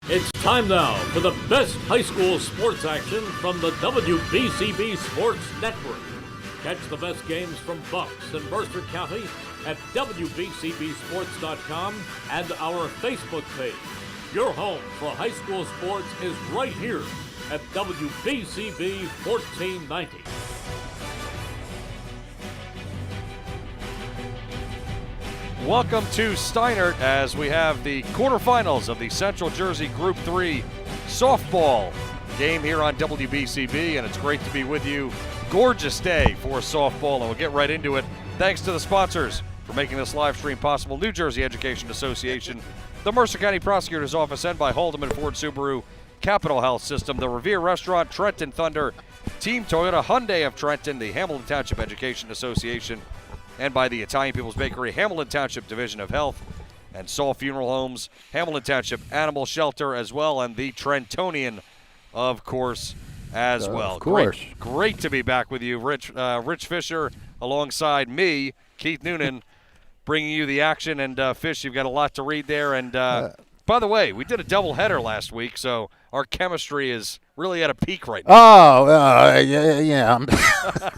It's time now for the best high school sports action from the WBCB Sports Network. Catch the best games from Bucks and Mercer County at WBCBSports.com and our Facebook page. Your home for high school sports is right here at WBCB 1490. Welcome to Steinert as we have the quarterfinals of the Central Jersey Group 3 softball game here on WBCB, and it's great to be with you. Gorgeous day for softball, and we'll get right into it. Thanks to the sponsors for making this live stream possible. New Jersey Education Association, the Mercer County Prosecutor's Office, and by Haldeman Ford Subaru, Capital Health System, the Revere Restaurant, Trenton Thunder, Team Toyota, Hyundai of Trenton, the Hamilton Township Education Association, and by the Italian People's Bakery, Hamilton Township Division of Health, and Saul Funeral Homes, Hamilton Township Animal Shelter as well, and the Trentonian, of course, as well. Of course. Great to be back with you. Rich Fisher alongside me, Keith Noonan, bringing you the action. And, Fish, you've got a lot to read there. And, by the way, we did a doubleheader last week, so our chemistry is really at a peak right now. Oh, yeah.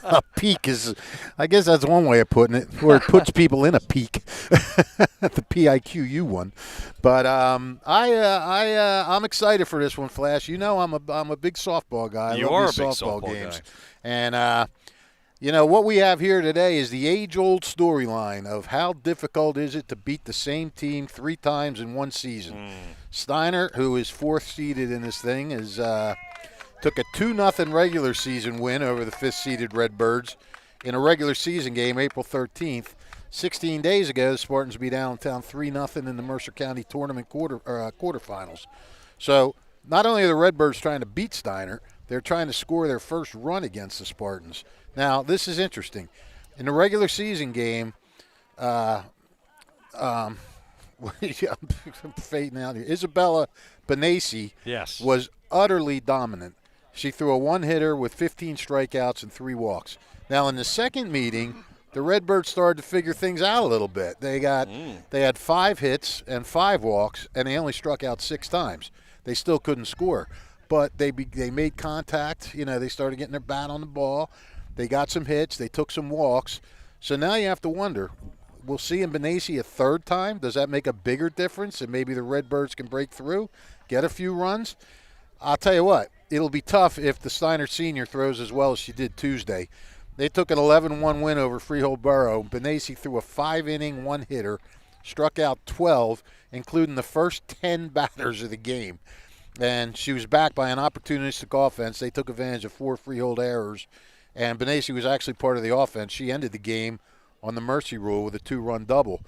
A peak is, I guess that's one way of putting it, where it puts people in a peak. The PIQU one. But I'm excited for this one, Flash. You know I'm a big softball guy. You are a big softball games. guy. And, what we have here today is the age-old storyline of how difficult is it to beat the same team 3 times in one season. Steinert, who is 4th seeded in this thing, took a 2-0 regular season win over the 5th-seeded Redbirds in a regular season game, April 13th. 16 days ago, the Spartans beat Allentown 3-0 in the Mercer County Tournament quarterfinals. So not only are the Redbirds trying to beat Steinert, they're trying to score their first run against the Spartans. Now, this is interesting. In the regular season game, I'm fading out here. Isabella Benassi was utterly dominant. She threw a one-hitter with 15 strikeouts and 3 walks. Now, in the second meeting, the Redbirds started to figure things out a little bit. They had 5 hits and 5 walks, and they only struck out 6 times. They still couldn't score, but they made contact. They started getting their bat on the ball. They got some hits. They took some walks. So now you have to wonder, we'll see in Benassi a 3rd time. Does that make a bigger difference? And maybe the Redbirds can break through, get a few runs? I'll tell you what, it'll be tough if the Steinert senior throws as well as she did Tuesday. They took an 11-1 win over Freehold Borough. Benassi threw a 5-inning one-hitter, struck out 12, including the first 10 batters of the game. And she was backed by an opportunistic offense. They took advantage of 4 Freehold errors. And Benassi was actually part of the offense. She ended the game on the mercy rule with a 2-run double.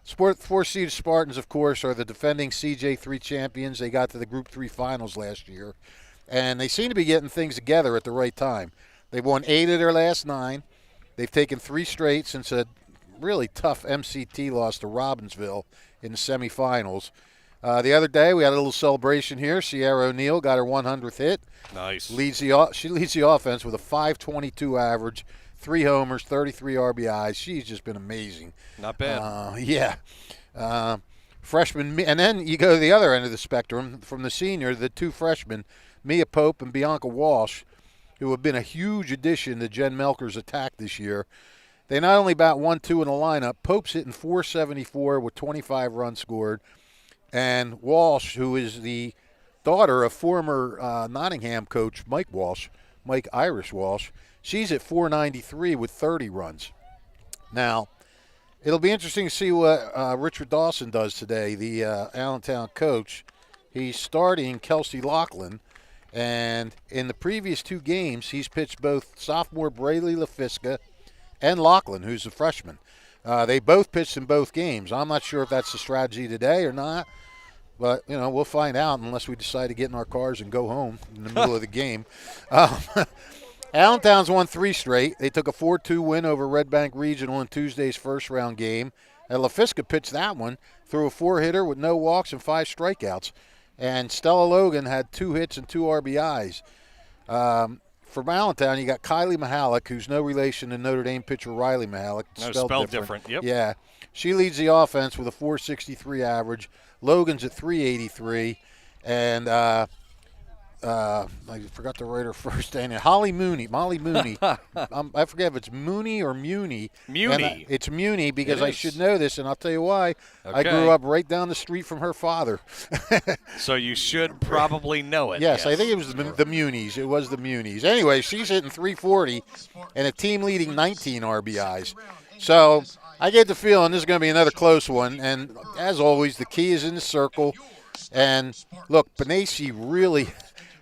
4th-seeded Spartans, of course, are the defending CJ3 champions. They got to the Group 3 finals last year. And they seem to be getting things together at the right time. They've won 8 of their last 9. They've taken 3 straight since a really tough MCT loss to Robbinsville in the semifinals. The other day, we had a little celebration here. Sierra O'Neill got her 100th hit. Nice. She leads the offense with a .522 average, 3 homers, 33 RBIs. She's just been amazing. Not bad. Freshman, and then you go to the other end of the spectrum from the senior, the 2 freshmen, Mia Pope and Bianca Walsh, who have been a huge addition to Jen Melker's attack this year. They not only bat 1-2 in the lineup, Pope's hitting .474 with 25 runs scored. And Walsh, who is the daughter of former Nottingham coach Mike Irish Walsh, she's at .493 with 30 runs. Now, it'll be interesting to see what Richard Dawson does today, the Allentown coach. He's starting Kelsey Lachlan, and in the previous 2 games, he's pitched both sophomore Braley LaFisca and Lachlan, who's a freshman. They both pitched in both games. I'm not sure if that's the strategy today or not. But, we'll find out unless we decide to get in our cars and go home in the middle of the game. Allentown's won 3 straight. They took a 4-2 win over Red Bank Regional in Tuesday's first-round game. And LaFisca pitched that one, threw a 4-hitter with no walks and 5 strikeouts. And Stella Logan had 2 hits and 2 RBIs. From Allentown, you got Kylie Mihalik, who's no relation to Notre Dame pitcher Riley Mihalik. Spelled different. Yep. Yeah. She leads the offense with a .463 average. Logan's at .383. and I forgot to write her first name. Molly Mooney. I forget if it's Mooney or Muni. Muni. It's Muni because I should know this, and I'll tell you why. Okay. I grew up right down the street from her father. So you should probably know it. Yes, I think it was the Munis. It was the Munis. Anyway, she's hitting 340 and a team-leading 19 RBIs. So I get the feeling this is going to be another close one. And as always, the key is in the circle. And look, Benassi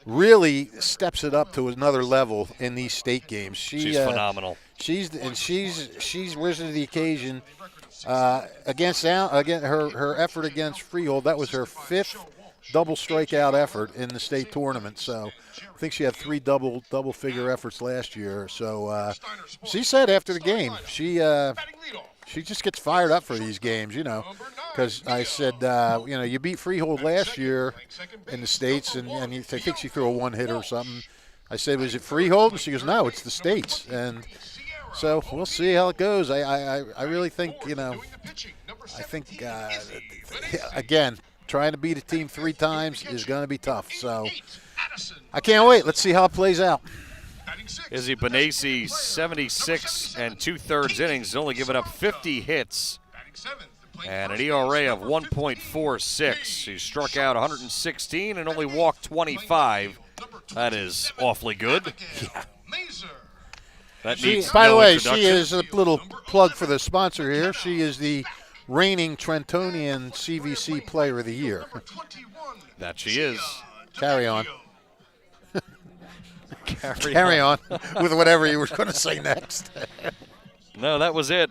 really steps it up to another level in these state games. She's phenomenal. She's risen to the occasion against her effort against Freehold. That was her 5th double strikeout effort in the state tournament. So I think she had 3 double figure efforts last year. So she said after the game she just gets fired up for these games, because I said, you beat Freehold last year in the States, and I think she threw a one-hitter or something. I said, was it Freehold? And she goes, no, it's the States. And so we'll see how it goes. I really think, again, trying to beat a team 3 times is going to be tough. So I can't wait. Let's see how it plays out. Izzy Benassi, 76 2/3 innings, only given up 50 hits and an ERA of 1.46. She struck out 116 and only walked 25. That is awfully good. Yeah. That needs by no the way, introduction. She is a little plug for the sponsor here. She is the reigning Trentonian CVC Player of the Year. That she is. Carry on. Carry on with whatever you were going to say next. No, that was it.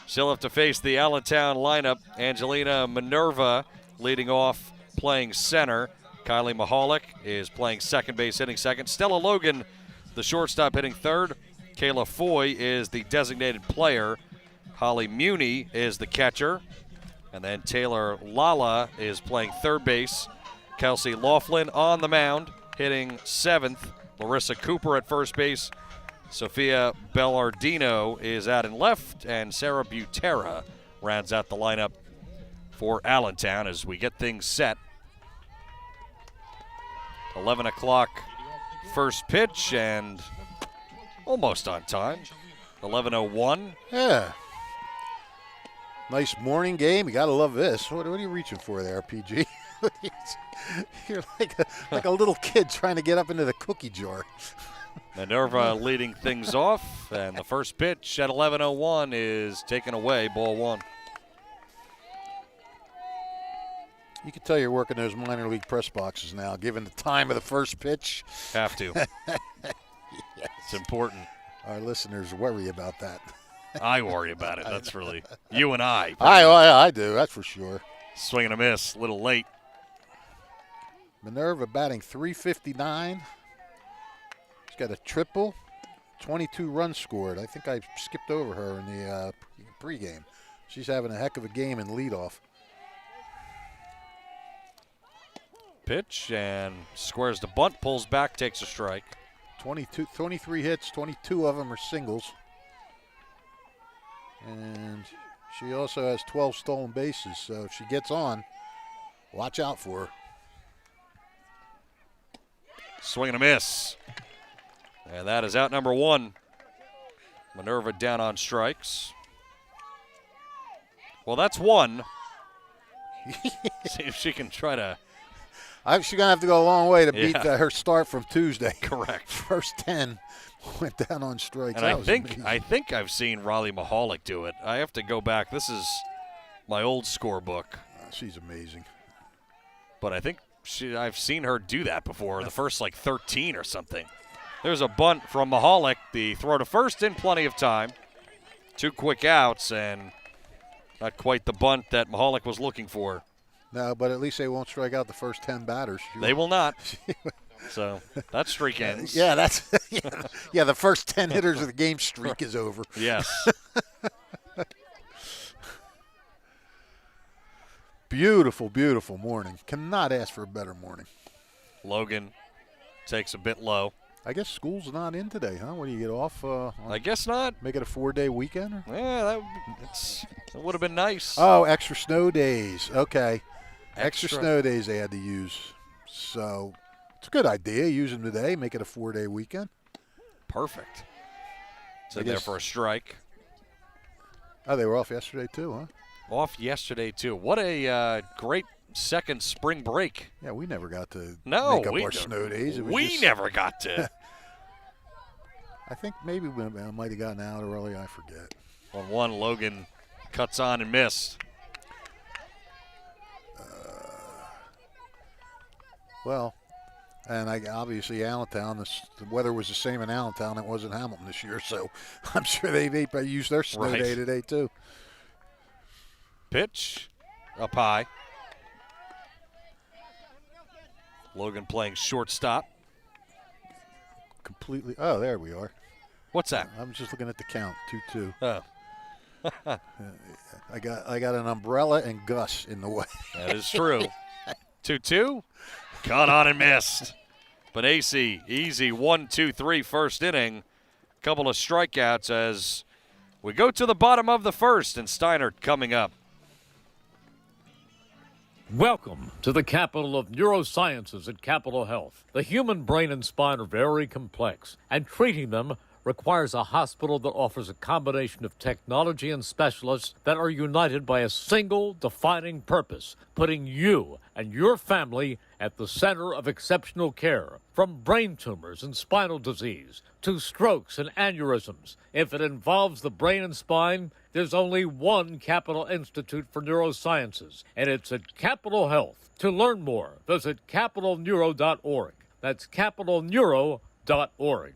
She'll have to face the Allentown lineup. Angelina Minerva leading off, playing center. Kylie Mahalik is playing second base, hitting second. Stella Logan, the shortstop, hitting third. Kayla Foy is the designated player. Holly Muni is the catcher. And then Taylor Lala is playing third base. Kelsey Laughlin on the mound, hitting seventh. Larissa Cooper at first base. Sophia Bellardino is out in left, and Sarah Butera rounds out the lineup for Allentown as we get things set. 11 o'clock first pitch, and almost on time. 11:01. Yeah. Nice morning game. You got to love this. What are you reaching for there, PG? You're like a little kid trying to get up into the cookie jar. Minerva leading things off, and the first pitch at 11:01 is taken away, ball 1. You can tell you're working those minor league press boxes now, given the time of the first pitch. Have to. Yes. It's important. Our listeners worry about that. I worry about it. That's really you and I. I do, that's for sure. Swing and a miss, a little late. Minerva batting .359. She's got a triple, 22 runs scored. I think I skipped over her in the pregame. She's having a heck of a game in leadoff. Pitch and squares the bunt, pulls back, takes a strike. 23 hits, 22 of them are singles. And she also has 12 stolen bases, so if she gets on, watch out for her. Swing and a miss. And that is out number 1. Minerva down on strikes. Well, that's 1. See if she can try to. She's going to have to go a long way to beat her start from Tuesday. Correct. First 10 went down on strikes. And I think I've seen Riley Mahalik do it. I have to go back. This is my old scorebook. She's amazing. But I think I've seen her do that before, the first 13 or something. There's a bunt from Mahalik. The throw to first in plenty of time. 2 quick outs, and not quite the bunt that Mahalik was looking for. No, but at least they won't strike out the first 10 batters. They will not. So that streak ends. Yeah, the first 10 hitters of the game streak is over. Yes. Beautiful, beautiful morning. Cannot ask for a better morning. Logan takes a bit low. I guess school's not in today, huh? When do you get off? I guess not. Make it a 4-day weekend? Or? Yeah, that would have been nice. Oh, extra snow days. Okay. Extra snow days they had to use. So it's a good idea. Use them today. Make it a 4-day weekend. Perfect. It's in there for a strike. Oh, they were off yesterday too, huh? Off yesterday too. What a great second spring break. Yeah, we never got to make up our snow days. We never got to. I think maybe we might have gotten out early. I forget. On one, Logan cuts on and missed. Well, and obviously Allentown, the weather was the same in Allentown it was in Hamilton this year, so I'm sure they used their snow day today too. Pitch up high. Logan playing shortstop. Completely. Oh, there we are. What's that? I'm just looking at the count. 2-2. Oh. I got an umbrella and Gus in the way. That is true. 2-2. Caught on and missed. But AC, easy 1-2-3 first inning. Couple of strikeouts as we go to the bottom of the first, and Steinert coming up. Welcome to the capital of neurosciences at Capitol Health. The human brain and spine are very complex, and treating them requires a hospital that offers a combination of technology and specialists that are united by a single defining purpose, putting you and your family at the center of exceptional care. From brain tumors and spinal disease to strokes and aneurysms, if it involves the brain and spine, there's only one Capitol Institute for Neurosciences, and it's at Capitol Health. To learn more, visit capitalneuro.org. That's capitalneuro.org.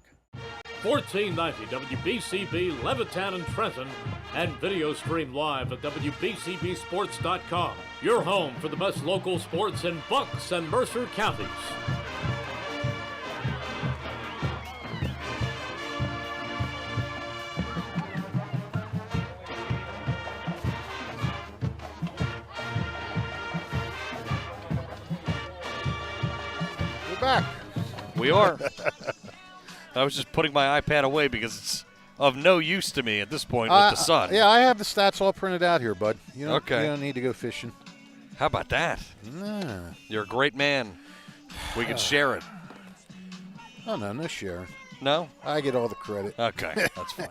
1490 WBCB Levittown and Trenton, and video stream live at WBCBsports.com. Your home for the best local sports in Bucks and Mercer counties. We're back. We are. I was just putting my iPad away because it's of no use to me at this point with the sun. Yeah, I have the stats all printed out here, bud. You don't need to go fishing. How about that? Nah. You're a great man. We can share it. Oh, no sharing. No? I get all the credit. Okay, that's fine.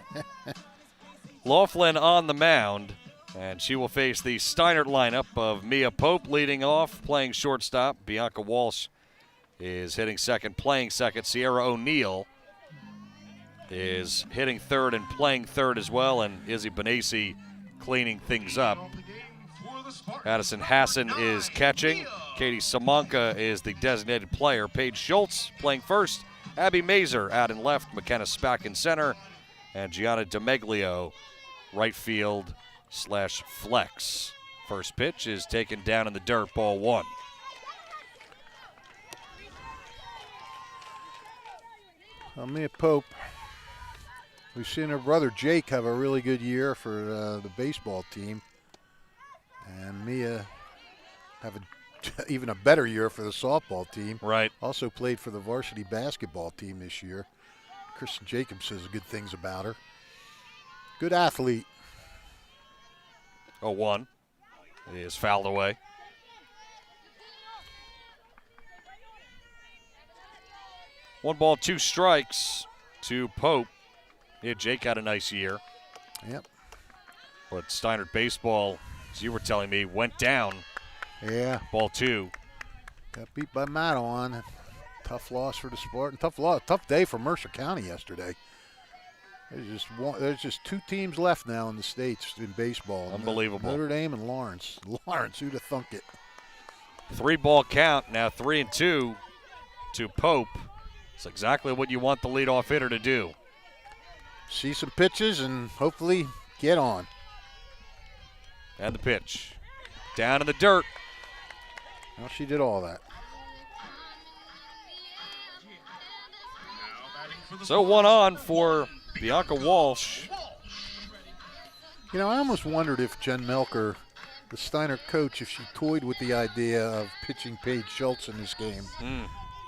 Laughlin on the mound, and she will face the Steinert lineup of Mia Pope leading off, playing shortstop. Bianca Walsh is hitting second, playing second. Sierra O'Neill is hitting third and playing third as well, and Izzy Benassi cleaning things up. Addison Hassan is catching. Katie Samanka is the designated player. Paige Schultz playing first. Abby Mazer out in left. McKenna Spack in center. And Gianna DeMeglio right field / flex. First pitch is taken down in the dirt, ball one. Mia Pope. We've seen her brother Jake have a really good year for the baseball team. And Mia have even a better year for the softball team. Right. Also played for the varsity basketball team this year. Kristen Jacobs says good things about her. Good athlete. 0-1. He is fouled away. One ball, two strikes to Pope. Yeah, Jake had a nice year. Yep. But Steinert baseball, as you were telling me, went down. Yeah. Ball two. Got beat by Mattawan. Tough loss for the Spartans. Tough day for Mercer County yesterday. There's just two teams left now in the States in baseball. Unbelievable. Notre Dame and Lawrence. Lawrence, who'd have thunk it? 3-ball count, now 3-2 to Pope. It's exactly what you want the leadoff hitter to do. See some pitches and hopefully get on. And the pitch. Down in the dirt. Well, she did all that. So 1 on for Bianca Walsh. You know, I almost wondered if Jen Melker, the Steinert coach, if she toyed with the idea of pitching Paige Schultz in this game.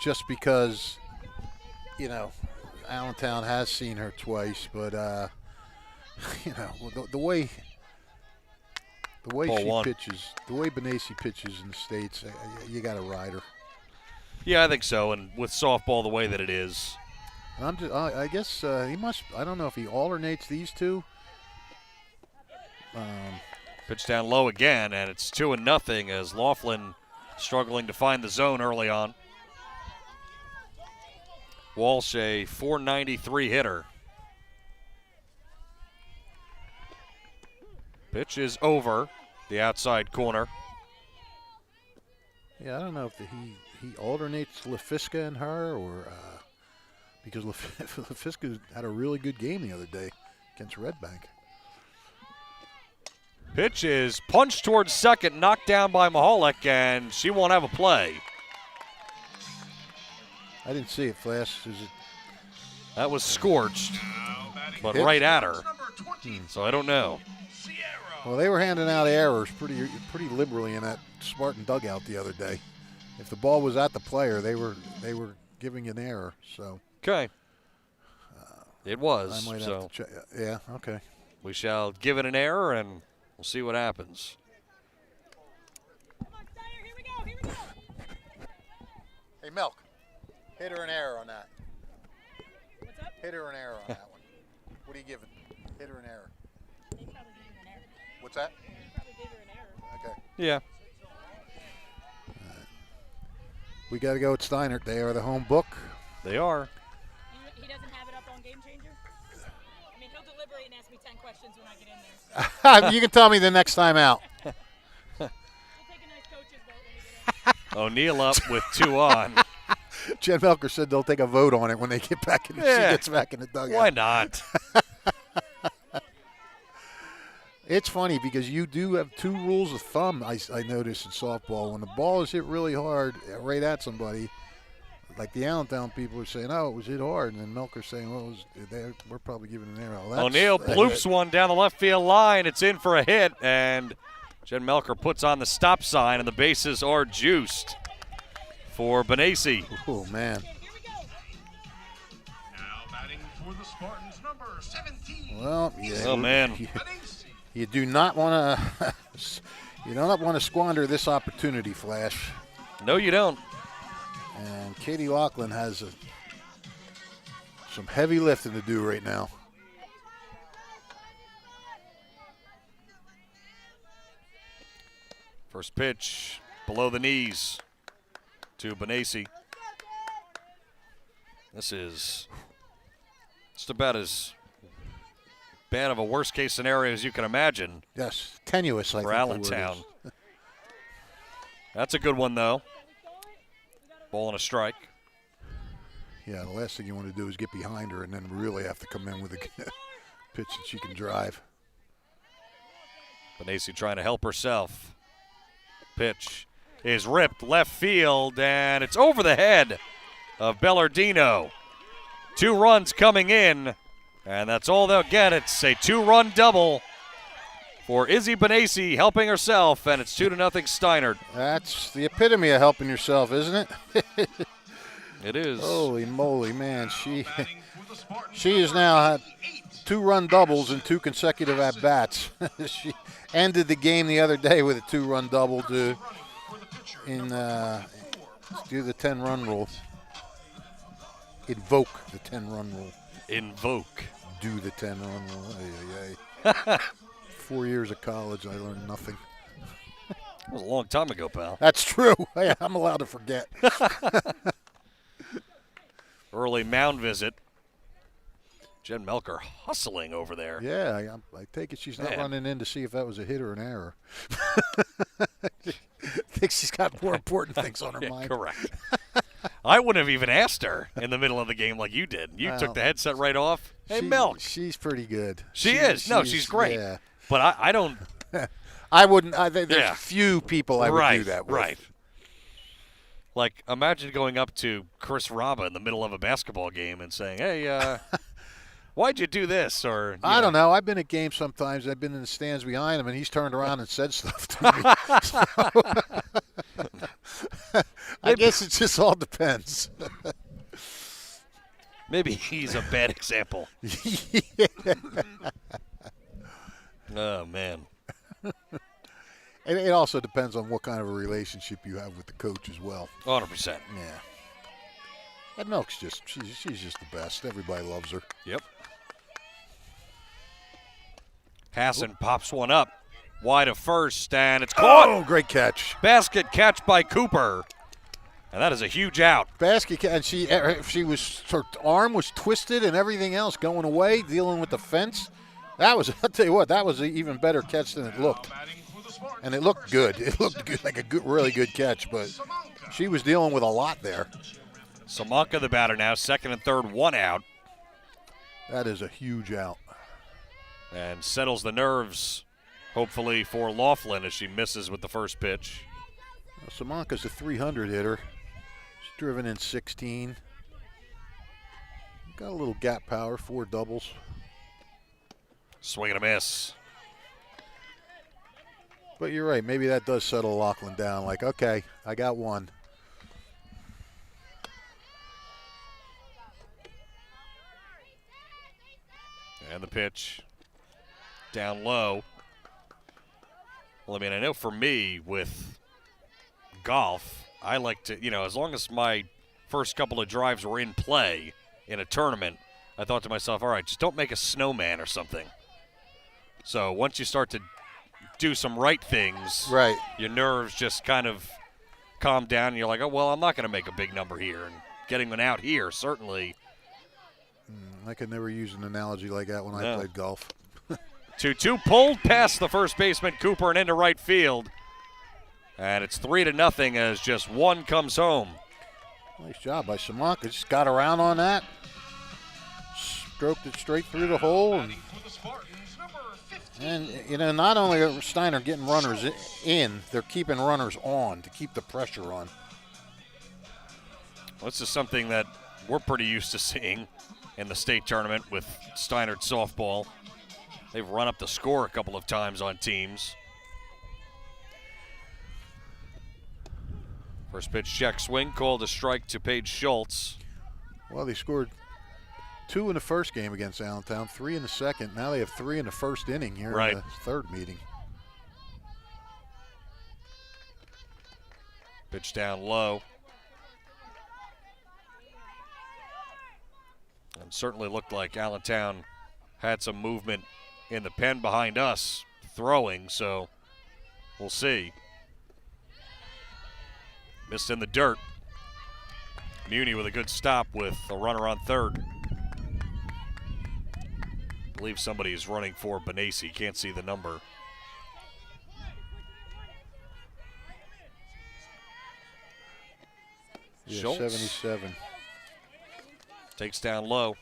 Just because, you know, Allentown has seen her twice, but, you know, the way she pitches, the way Benassi pitches in the States, you got to ride her. Yeah, I think so. And with softball the way that it is. I guess he must. I don't know if he alternates these two. Pitch down low again, and it's 2-0 as Laughlin struggling to find the zone early on. Walsh, a .493 hitter. Pitch is over the outside corner. Yeah, I don't know if he alternates LaFisca and her, or because LaFisca had a really good game the other day against Red Bank. Pitch is punched towards second, knocked down by Mahalik, and she won't have a play. I didn't see it, Flash. That was scorched, but hit? right at her. So I don't know. Well, they were handing out errors pretty liberally in that Spartan dugout the other day. If the ball was at the player, they were giving an error. So okay, it was. I might so have to check. Yeah, okay. We shall give it an error, and we'll see what happens. Come on, Steinert, here we go. Hey, Milk, hit her an error on that. What's up? Hit her an error on that one. What are you giving? Hit her an error. They probably gave her an error. What's that? They probably gave her an error. Okay. Yeah. We got to go with Steinert. They are the home book. They are. He doesn't have it up on Game Changer? I mean, he'll deliberate and ask me 10 questions when I get in there. So. You can tell me the next time out. We'll take a nice coach's vote when we get in. O'Neill up with 2 on. Jen Melker said they'll take a vote on it when they get back in. She gets back in the dugout. Why not? It's funny because you do have 2 rules of thumb. I noticed in softball, when the ball is hit really hard right at somebody, like the Allentown people are saying, "Oh, it was hit hard," and then Melker's saying, "Well, we're probably giving an error." Well, O'Neill bloops one down the left field line. It's in for a hit, and Jen Melker puts on the stop sign, and the bases are juiced for Benassi. Oh man! Here we go. Now batting for the Spartans, number 17. Well, yeah. Oh man! You do not want to. You do not want to squander this opportunity, Flash. No, you don't. And Katie Laughlin has some heavy lifting to do right now. First pitch below the knees to Benassi. This is just about as bad of a worst-case scenario as you can imagine. Yes, tenuous, I for think Allentown. That's a good one, though. Ball and a strike. Yeah, the last thing you want to do is get behind her and then really have to come in with a pitch that she can drive. Benassi trying to help herself. Pitch is ripped left field, and it's over the head of Bellardino. 2 runs coming in, and that's all they'll get. It's a 2-run double for Izzy Benassi helping herself, and it's 2-0 Steinert. That's the epitome of helping yourself, isn't it? It is. Holy moly, man. She has now had 2-run doubles in 2 consecutive at-bats. She ended the game the other day with a 2-run double to do the 10-run rule. Invoke the 10-run rule. Invoke. Do the 10-run rule. Ay, ay, ay. 4 years of college, I learned nothing. That was a long time ago, pal. That's true. I'm allowed to forget. Early mound visit. Jen Melker hustling over there. Yeah, I take it she's not running in to see if that was a hit or an error. I think she's got more important things on her mind. Correct. I wouldn't have even asked her in the middle of the game like you did. You took the headset right off. Hey, Milk. She's pretty good. She's great. Yeah. But I don't. I wouldn't. There's few people I would do that with. Right. Like, imagine going up to Chris Raba in the middle of a basketball game and saying, hey, why'd you do this? Or I don't know. I've been at games sometimes. I've been in the stands behind him, and he's turned around and said stuff to me. I guess it just all depends. Maybe he's a bad example. Oh, man. It also depends on what kind of a relationship you have with the coach as well. 100%. Yeah. That Milk's she's just the best. Everybody loves her. Yep. Hassan pops one up. Wide of first, and it's caught. Oh, great catch. Basket catch by Cooper. And that is a huge out. Basket catch, and her arm was twisted and everything else going away, dealing with the fence. I'll tell you what, that was an even better catch than it looked. And it looked good. It looked good, like a really good catch, but she was dealing with a lot there. Samanka the batter now, second and third, one out. That is a huge out. And settles the nerves, hopefully, for Laughlin as she misses with the first pitch. Well, Samanka's a 300 hitter. She's driven in 16. Got a little gap power, 4 doubles. Swing and a miss. But you're right. Maybe that does settle Laughlin down. Like, okay, I got one. And the pitch down low. Well, I mean, I know for me with golf, I like to, as long as my first couple of drives were in play in a tournament, I thought to myself, all right, just don't make a snowman or something. So once you start to do some right things, right, your nerves just kind of calm down, and you're like, oh, well, I'm not going to make a big number here. And getting one out here, certainly. I could never use an analogy like that when I played golf. 2-2 pulled past the first baseman, Cooper, and into right field. And it's 3-0 as just one comes home. Nice job by Samanka. Just got around on that. Stroked it straight through the hole. And not only are Steinert getting runners in, they're keeping runners on to keep the pressure on. Well, this is something that we're pretty used to seeing in the state tournament with Steinert softball. They've run up the score a couple of times on teams. First pitch check swing, called a strike to Paige Schultz. Well, they scored 2 in the first game against Allentown, 3 in the second. Now they have 3 in the first inning here in the third meeting. Pitch down low. And certainly looked like Allentown had some movement in the pen behind us throwing, so we'll see. Missed in the dirt. Muni with a good stop with a runner on third. I believe somebody is running for Benassi. Can't see the number. Yeah, Schultz 77. Takes down low.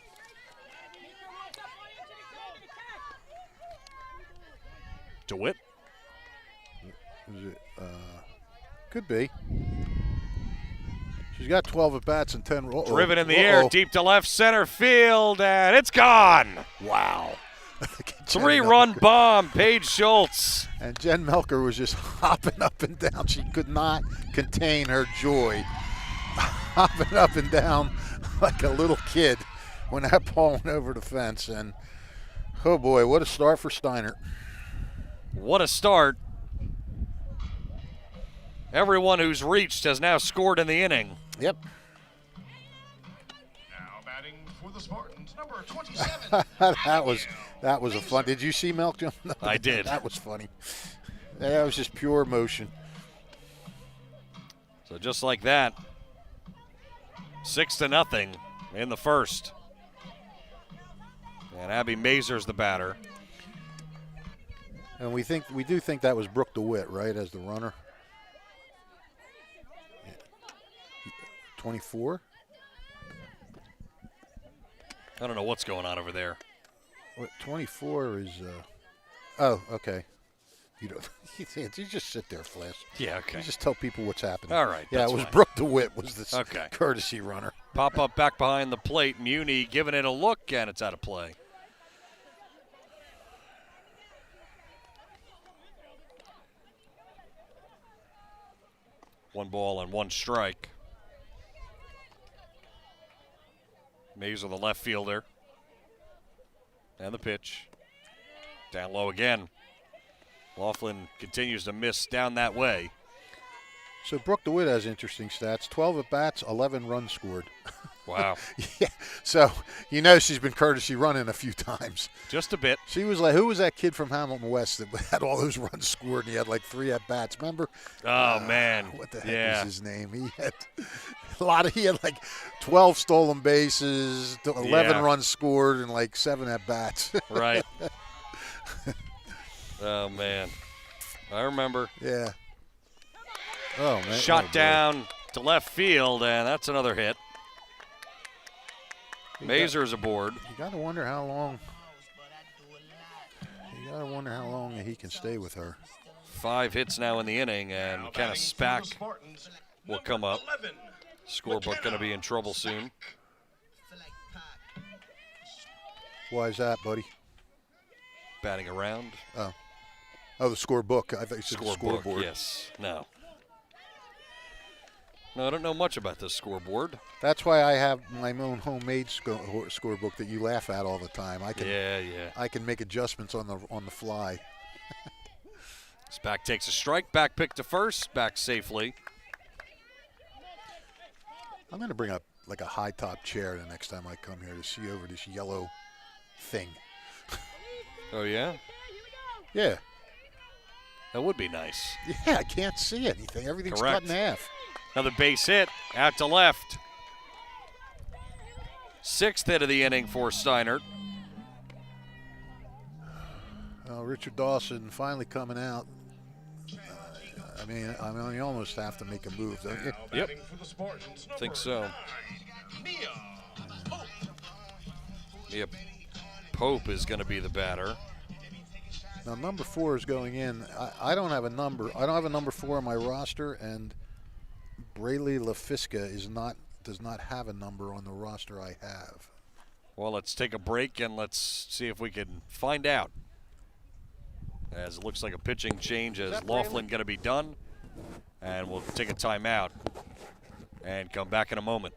DeWitt. Is it? Could be. She's got 12 at bats and 10 rolls. Driven in the air, deep to left center field, and it's gone. Wow. 3-run bomb, Paige Schultz. And Jen Melker was just hopping up and down. She could not contain her joy. Hopping up and down like a little kid when that ball went over the fence. And, oh boy, what a start for Steinert. What a start. Everyone who's reached has now scored in the inning. Yep. Now batting for the Spartans, number 27. that was a fun. Did you see Melk jump? I did. That was funny. That was just pure emotion. So just like that, 6-0 in the first. And Abby Mazur's the batter. And we do think that was Brooke DeWitt, right, as the runner. 24. I don't know what's going on over there. What 24 is? Oh, okay. You don't. You just sit there, Flash. Yeah, okay. You just tell people what's happening. All right. Yeah, that's it was fine. Brooke DeWitt was the courtesy runner. Pop up back behind the plate. Muni giving it a look, and it's out of play. One ball and one strike. Mazur, the left fielder. And the pitch. Down low again. Laughlin continues to miss down that way. So Brooke DeWitt has interesting stats. 12 at-bats, 11 runs scored. Wow. Yeah, so you know she's been courtesy running a few times. Just a bit. She was like, who was that kid from Hamilton West that had all those runs scored and he had like 3 at-bats, remember? Oh, man. What the heck was his name? He had like 12 stolen bases, 11 runs scored, and like 7 at-bats. Right. Oh, man. I remember. Yeah. Oh, man. Shot down to left field, and that's another hit. Mazur's aboard. You got to wonder how long. He can stay with her. 5 hits now in the inning, and Kenna Spack will come up. Scorebook going to be in trouble soon. Why is that, buddy? Batting around. Oh, the scorebook. I thought you said the scoreboard. Yes. No, I don't know much about this scoreboard. That's why I have my own homemade scorebook that you laugh at all the time. I can make adjustments on the fly. Spack takes a strike. Back pick to first. Back safely. I'm going to bring up like a high top chair the next time I come here to see over this yellow thing. Oh yeah. Yeah. That would be nice. Yeah, I can't see anything. Everything's cut in half. Another base hit out to left. 6th hit of the inning for Steinert. Richard Dawson finally coming out. I mean, you almost have to make a move, don't you? Yep. Think so. Mia Pope is going to be the batter. Now, number 4 is going in. I don't have a number. I don't have a number 4 on my roster, and Braylee LaFisca does not have a number on the roster I have. Well, let's take a break and let's see if we can find out. As it looks like a pitching change as Laughlin going to be done. And we'll take a timeout and come back in a moment.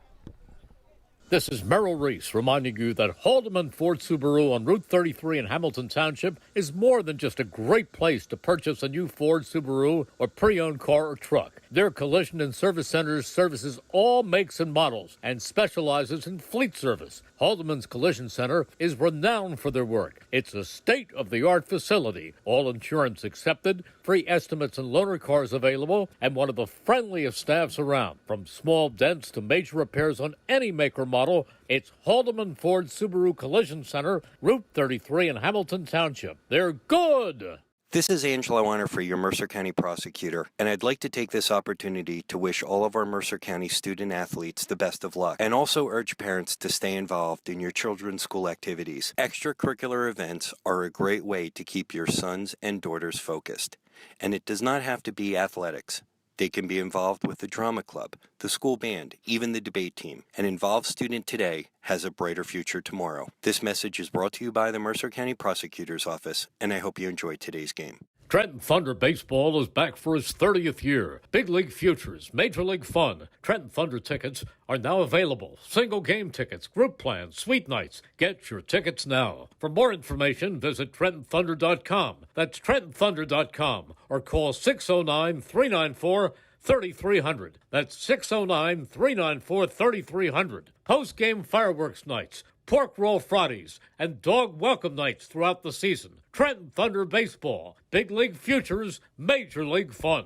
This is Merrill Reese reminding you that Haldeman Ford Subaru on Route 33 in Hamilton Township is more than just a great place to purchase a new Ford Subaru or pre-owned car or truck. Their collision and service centers services all makes and models and specializes in fleet service. Haldeman's Collision Center is renowned for their work. It's a state-of-the-art facility, all insurance accepted, free estimates and loaner cars available, and one of the friendliest staffs around. From small dents to major repairs on any make or model, it's Haldeman Ford Subaru Collision Center, Route 33 in Hamilton Township. They're good! This is Angelo Honor, your Mercer County prosecutor, and I'd like to take this opportunity to wish all of our Mercer County student athletes the best of luck, and also urge parents to stay involved in your children's school activities. Extracurricular events are a great way to keep your sons and daughters focused, and it does not have to be athletics. They can be involved with the drama club, the school band, even the debate team. An involved student today has a brighter future tomorrow. This message is brought to you by the Mercer County Prosecutor's Office, and I hope you enjoyed today's game. Trenton Thunder Baseball is back for its 30th year. Big League Futures, Major League Fun. Trenton Thunder tickets are now available. Single game tickets, group plans, suite nights. Get your tickets now. For more information, visit TrentonThunder.com. That's TrentonThunder.com or call 609-394-3300. That's 609-394-3300. Post-game fireworks nights, pork roll Fridays, and dog welcome nights throughout the season. Trenton Thunder Baseball, Big League Futures, Major League Fun.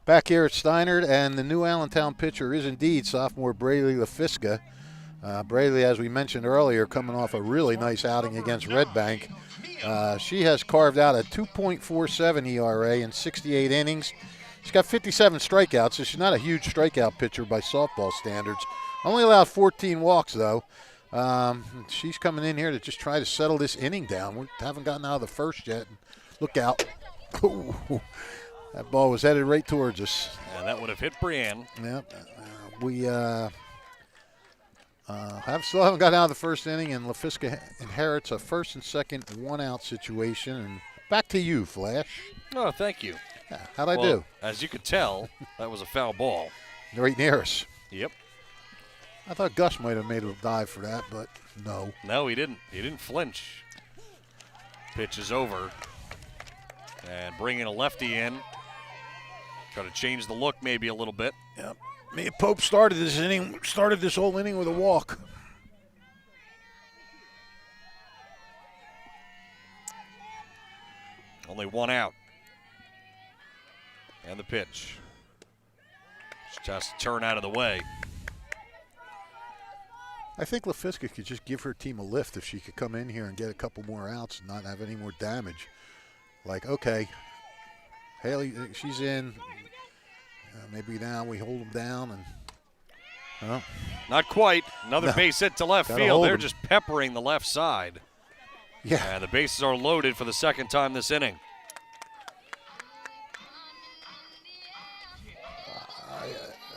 Back here at Steinert, and the new Allentown pitcher is indeed sophomore Braylee LaFisca. Braylee, as we mentioned earlier, coming off a really nice outing against Red Bank. She has carved out a 2.47 ERA in 68 innings. She's got 57 strikeouts, so she's not a huge strikeout pitcher by softball standards. Only allowed 14 walks, though. She's coming in here to just try to settle this inning down. We haven't gotten out of the first yet. Look out. Ooh, that ball was headed right towards us. And that would have hit Brienne. Yep. We still haven't gotten out of the first inning, and LaFisca inherits a first and second one-out situation. And back to you, Flash. Oh, thank you. Yeah, how'd I do? As you could tell, that was a foul ball. Right near us. Yep. I thought Gus might have made a dive for that, but no. No, he didn't. He didn't flinch. Pitch is over. And bringing a lefty in. Try to change the look maybe a little bit. Yep. Mia Pope started this whole inning with a walk. Only one out. And the pitch. Just turn out of the way. I think LaFisca could just give her team a lift if she could come in here and get a couple more outs and not have any more damage. Like, okay, Haley, she's in. Maybe now we hold them down and. Well, not quite. Another base hit to left field. They're just peppering the left side. Yeah. And the bases are loaded for the second time this inning.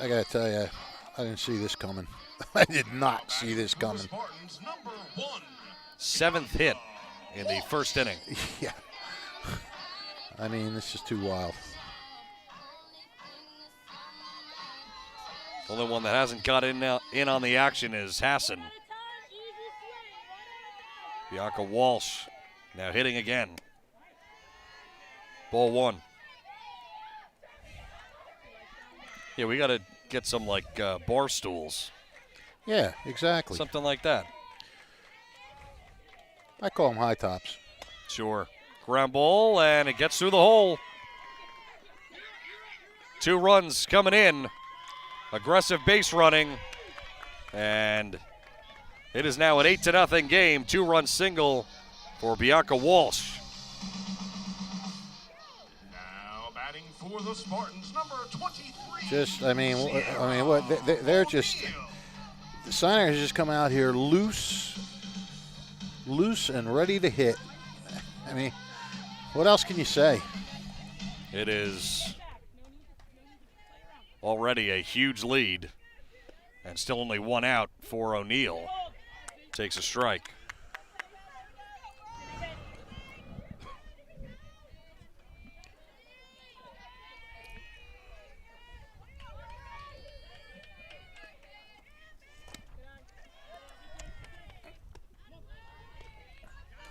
I got to tell you, I didn't see this coming. I did not see this coming. Seventh hit in the first inning. Yeah. I mean, this is too wild. The only one that hasn't got in on the action is Hassan. Bianca Walsh now hitting again. Ball one. Yeah, we got to get some like bar stools. Yeah, exactly. Something like that. I call them high tops. Sure. Ground ball, and it gets through the hole. 2 runs coming in. Aggressive base running. And it is now an 8-0 game. 2-run single for Bianca Walsh. Now batting for the Spartans, number 23. They're just. The Steinert has just come out here loose and ready to hit. I mean, what else can you say? It is already a huge lead, and still only 1 out for O'Neill. Takes a strike.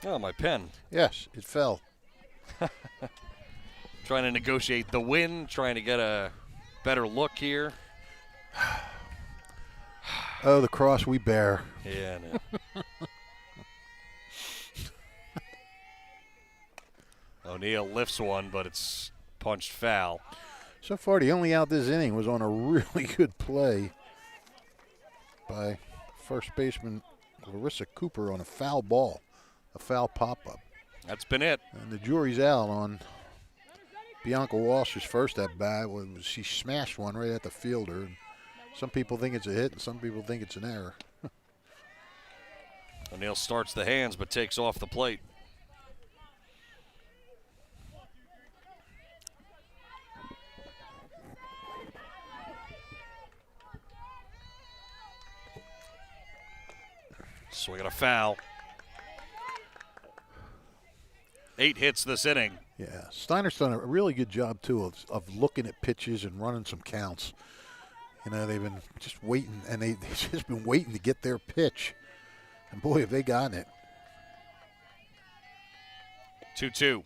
Oh, my pen. Yes, it fell. Trying to negotiate the win, trying to get a better look here. Oh, the cross we bear. Yeah, I know. O'Neill lifts one, but it's punched foul. So far, the only out this inning was on a really good play by first baseman Larissa Cooper on a foul ball, a foul pop-up. That's been it. And the jury's out on Bianca Walsh's first at-bat. She smashed one right at the fielder. Some people think it's a hit, and some people think it's an error. O'Neill starts the hands, but takes off the plate. Swinging a foul. 8 hits this inning. Yeah, Steinert's done a really good job, too, of looking at pitches and running some counts. You know, they've been just waiting, and they've just been waiting to get their pitch. And, boy, have they gotten it. 2-2.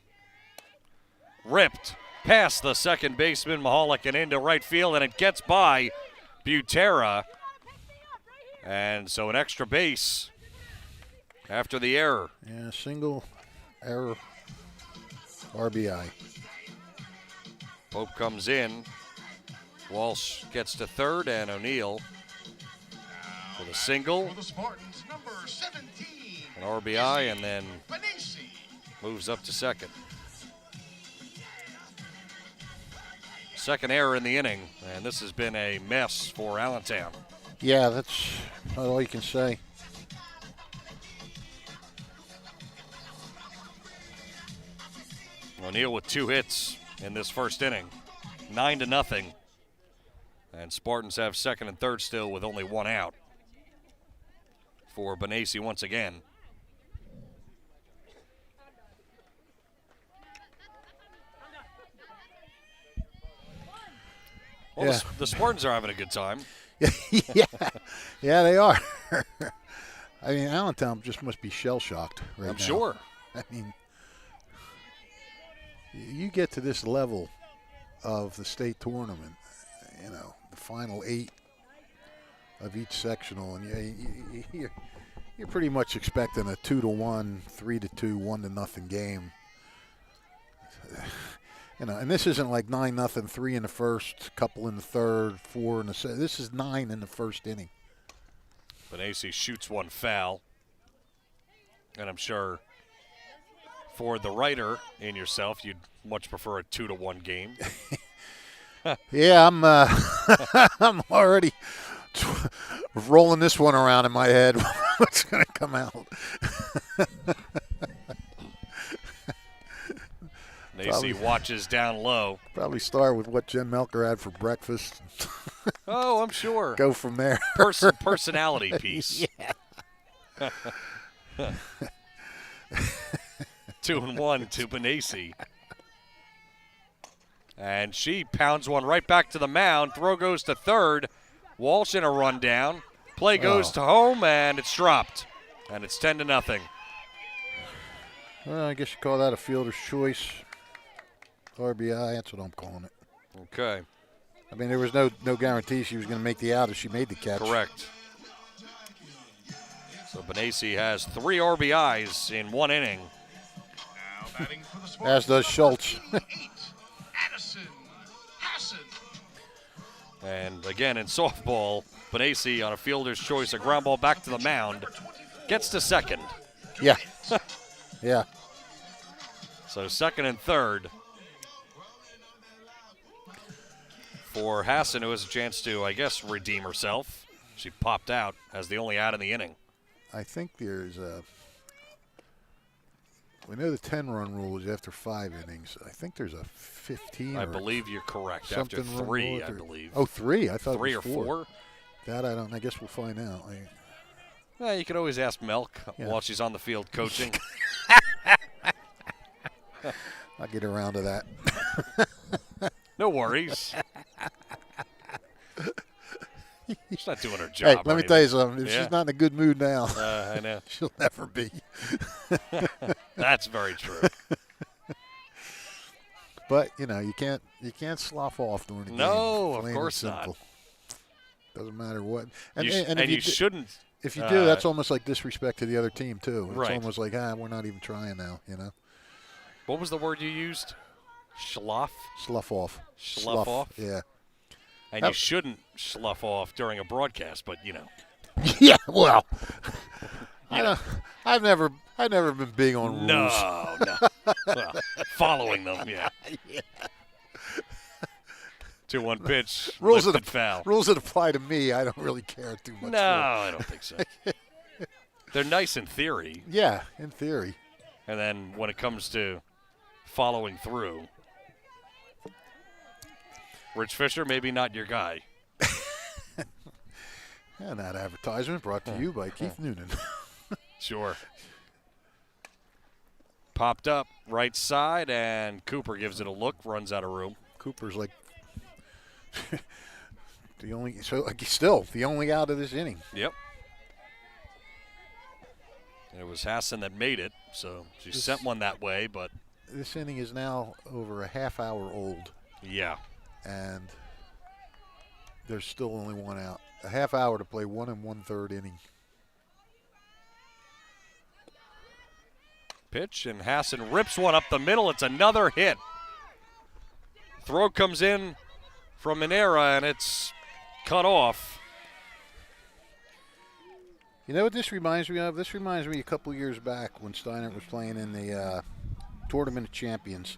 Ripped past the second baseman, Mahalik, and into right field, and it gets by Butera. And so an extra base after the error. Yeah, single error RBI. Pope comes in. Walsh gets to third, and O'Neill with a single, For the Spartans, number 17. an RBI, and then moves up to second. Second error in the inning, and this has been a mess for Allentown. Yeah, that's not all you can say. O'Neill with 2 hits in this first inning, 9-0. And Spartans have second and third still with only 1 out for Benassi once again. Well, Yeah. the Spartans are having a good time. yeah, they are. I mean, Allentown just must be shell-shocked right now. I'm sure. I mean, you get to this level of the state tournament, you know, the final 8 of each sectional, and you're pretty much expecting a 2-1, 3-2, 1-0 game. You know, and this isn't like 9-0, 3 in the first, couple in the third, 4 in the second. This is 9 in the first inning. Benacy shoots one foul, and I'm sure for the writer in yourself, you'd much prefer a 2-1 game. Yeah, I'm I'm already rolling this one around in my head. What's going to come out? Nacy watches down low. Probably start with what Jen Melker had for breakfast. Oh, I'm sure. Go from there. Personality piece. Yeah. 2-1 to Benacy. And she pounds one right back to the mound. Throw goes to third. Walsh in a rundown. Play goes to home, and it's dropped. And it's 10-0. Well, I guess you call that a fielder's choice. RBI, that's what I'm calling it. Okay. I mean, there was no guarantee she was going to make the out if she made the catch. Correct. So Benacy has 3 RBIs in 1 inning. Now batting for the Spartans. As does Schultz. 8, Addison Hassan. And again in softball, Benacy on a fielder's choice, a ground ball back to the mound, gets to second. Yeah. Yeah. So second and third for Hassan, who has a chance to, I guess, redeem herself. She popped out as the only out in the inning. I think there's we know the 10-run rule is after 5 innings. I think there's a 15. I believe you're correct. After 3, I believe. Oh, 3? I thought 3 it or was 4. 4. That I don't. I guess we'll find out. Yeah, you could always ask Melk while she's on the field coaching. I'll get around to that. No worries. She's not doing her job. Hey, let me tell you something. If she's not in a good mood now, I know. she'll never be. That's very true. But you know, you can't slough off during the game. No, of Plain course and not. simple. Doesn't matter what. And if you shouldn't. If you do, that's almost like disrespect to the other team too. It's Right. almost like we're not even trying now. You know. What was the word you used? Slough? Slough off. Slough off? Yeah. And you shouldn't slough off during a broadcast, but you know. Yeah, well, I've never been big on rules. No. Well, following them, yeah. 2-1 pitch, Rules lifted foul. Rules that apply to me, I don't really care too much. No, I don't think so. They're nice in theory. Yeah, in theory. And then when it comes to following through, Rich Fisher, maybe not your guy. And that advertisement brought to you by Keith Noonan. Sure. Popped up right side, and Cooper gives it a look, runs out of room. Cooper's like the only out of this inning. Yep. And it was Hassan that made it, so she sent one that way, but this inning is now over a half hour old. Yeah. And there's still only 1 out. A half hour to play 1 1/3 inning. Pitch, and Hassan rips one up the middle. It's another hit. Throw comes in from Minera, and it's cut off. You know what this reminds me of? This reminds me a couple years back when Steinert was playing in the Tournament of Champions.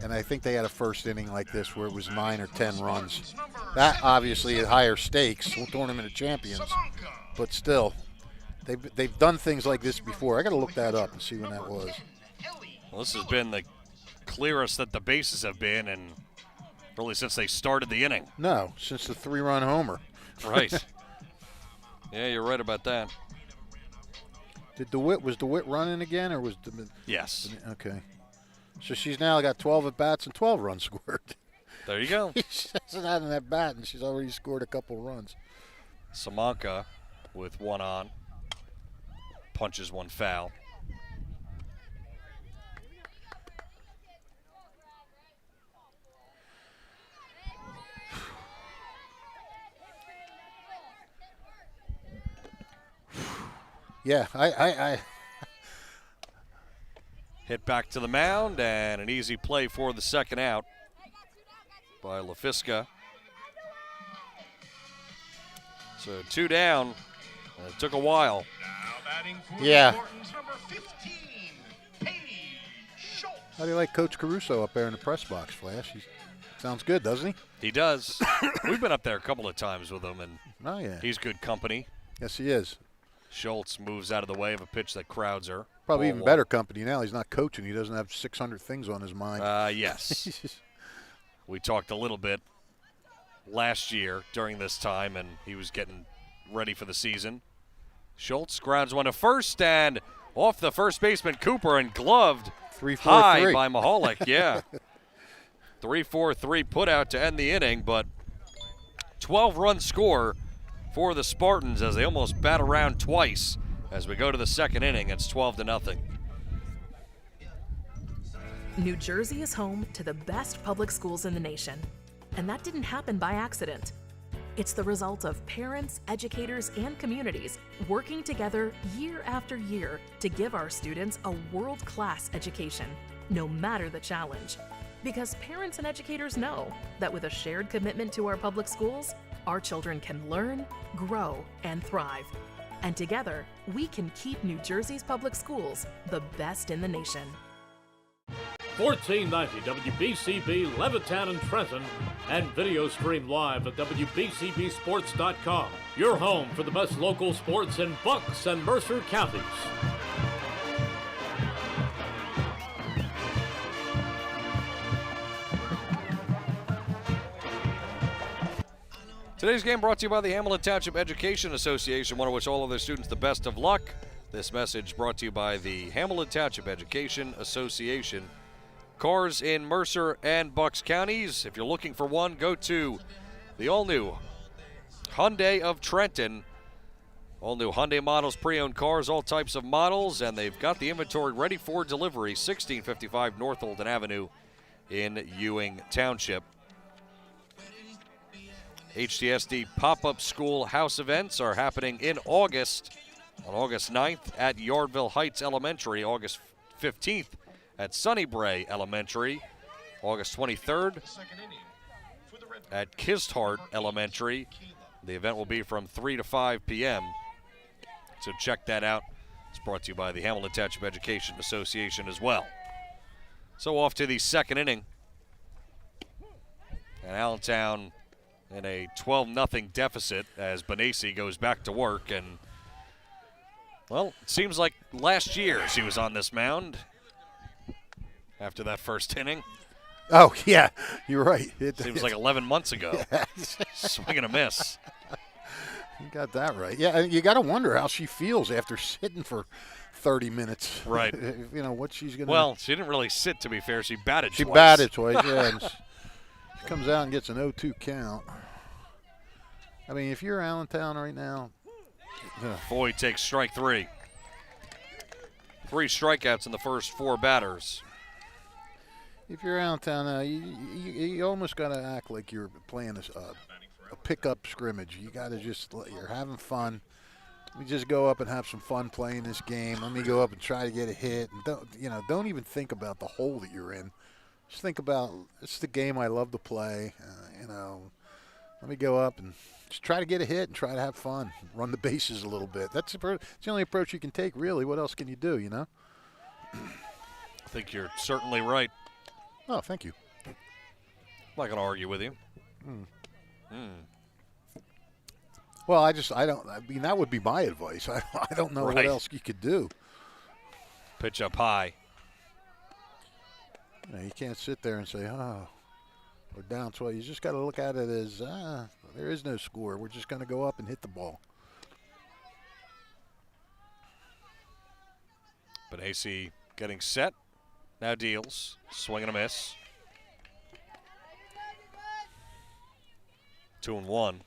And I think they had a first inning like this where it was 9 or 10 runs. That obviously is higher stakes, Tournament of Champions. But still, they've done things like this before. I got to look that up and see when that was. Well, this has been the clearest that the bases have been, and really since they started the inning. No, since the 3-run homer. Right. Yeah, you're right about that. Was DeWitt running again, or was Yes. Okay. So she's now got 12 at bats and 12 runs scored. There you go. She hasn't had an at bat, and she's already scored a couple runs. Samanka with one on, punches one foul. Yeah, I Hit back to the mound, and an easy play for the second out by LaFisca. So 2 down. And it took a while. Now batting for Yeah. the Spartans, number 15, Paige Schultz. How do you like Coach Caruso up there in the press box, Flash? He sounds good, doesn't he? He does. We've been up there a couple of times with him, and Oh, yeah. he's good company. Yes, he is. Schultz moves out of the way of a pitch that crowds her. Probably Ball even one. better company now. He's not coaching. He doesn't have 600 things on his mind. Yes. We talked a little bit last year during this time, and he was getting ready for the season. Schultz grounds one to first, and off the first baseman Cooper, and gloved 3-4-3. high by Mahalik. Yeah. 3-4-3 put out to end the inning, but 12-run score for the Spartans as they almost bat around twice. As we go to the second inning, it's 12-0. New Jersey is home to the best public schools in the nation, and that didn't happen by accident. It's the result of parents, educators, and communities working together year after year to give our students a world-class education, no matter the challenge. Because parents and educators know that with a shared commitment to our public schools, our children can learn, grow, and thrive. And together, we can keep New Jersey's public schools the best in the nation. 1490 WBCB Levittown and Trenton, and video stream live at WBCBsports.com. Your home for the best local sports in Bucks and Mercer counties. Today's game brought to you by the Hamilton Township Education Association. Want to wish all of their students the best of luck. This message brought to you by the Hamilton Township Education Association. Cars in Mercer and Bucks counties. If you're looking for one, go to the all-new Hyundai of Trenton. All-new Hyundai models, pre-owned cars, all types of models, and they've got the inventory ready for delivery. 1655 North Olden Avenue in Ewing Township. HTSD pop-up school house events are happening in August. On August 9th at Yardville Heights Elementary, August 15th at Sunnybray Elementary, August 23rd at Kisthart Elementary. The event will be from 3 to 5 p.m. So check that out. It's brought to you by the Hamilton Township Education Association as well. So off to the second inning. And Allentown in a 12-0 deficit as Benassi goes back to work. And, well, it seems like last year she was on this mound after that first inning. Oh, yeah, you're right. Seems like 11 months ago. Yeah. Swing and a miss. You got that right. Yeah, you got to wonder how she feels after sitting for 30 minutes. Right. You know, what she's going to Well, she didn't really sit, to be fair. She batted twice. She batted twice, yeah. And she comes out and gets an 0-2 count. I mean, if you're Allentown right now. Boyd takes strike three. 3 strikeouts in the first 4 batters. If you're Allentown, you almost got to act like you're playing a pickup scrimmage. You got to you're having fun. Let me just go up and have some fun playing this game. Let me go up and try to get a hit. And don't even think about the hole that you're in. Just think about, it's the game I love to play. Let me go up and just try to get a hit and try to have fun. Run the bases a little bit. That's the only approach you can take, really. What else can you do, I think you're certainly right. Oh, thank you. I'm not going to argue with you. Well, I mean, that would be my advice. I don't know what else you could do. Pitch up high. You can't sit there and say, oh, we're down 12. You just got to look at it as, there is no score. We're just going to go up and hit the ball. Benassi getting set. Now deals. Swing and a miss. 2-1.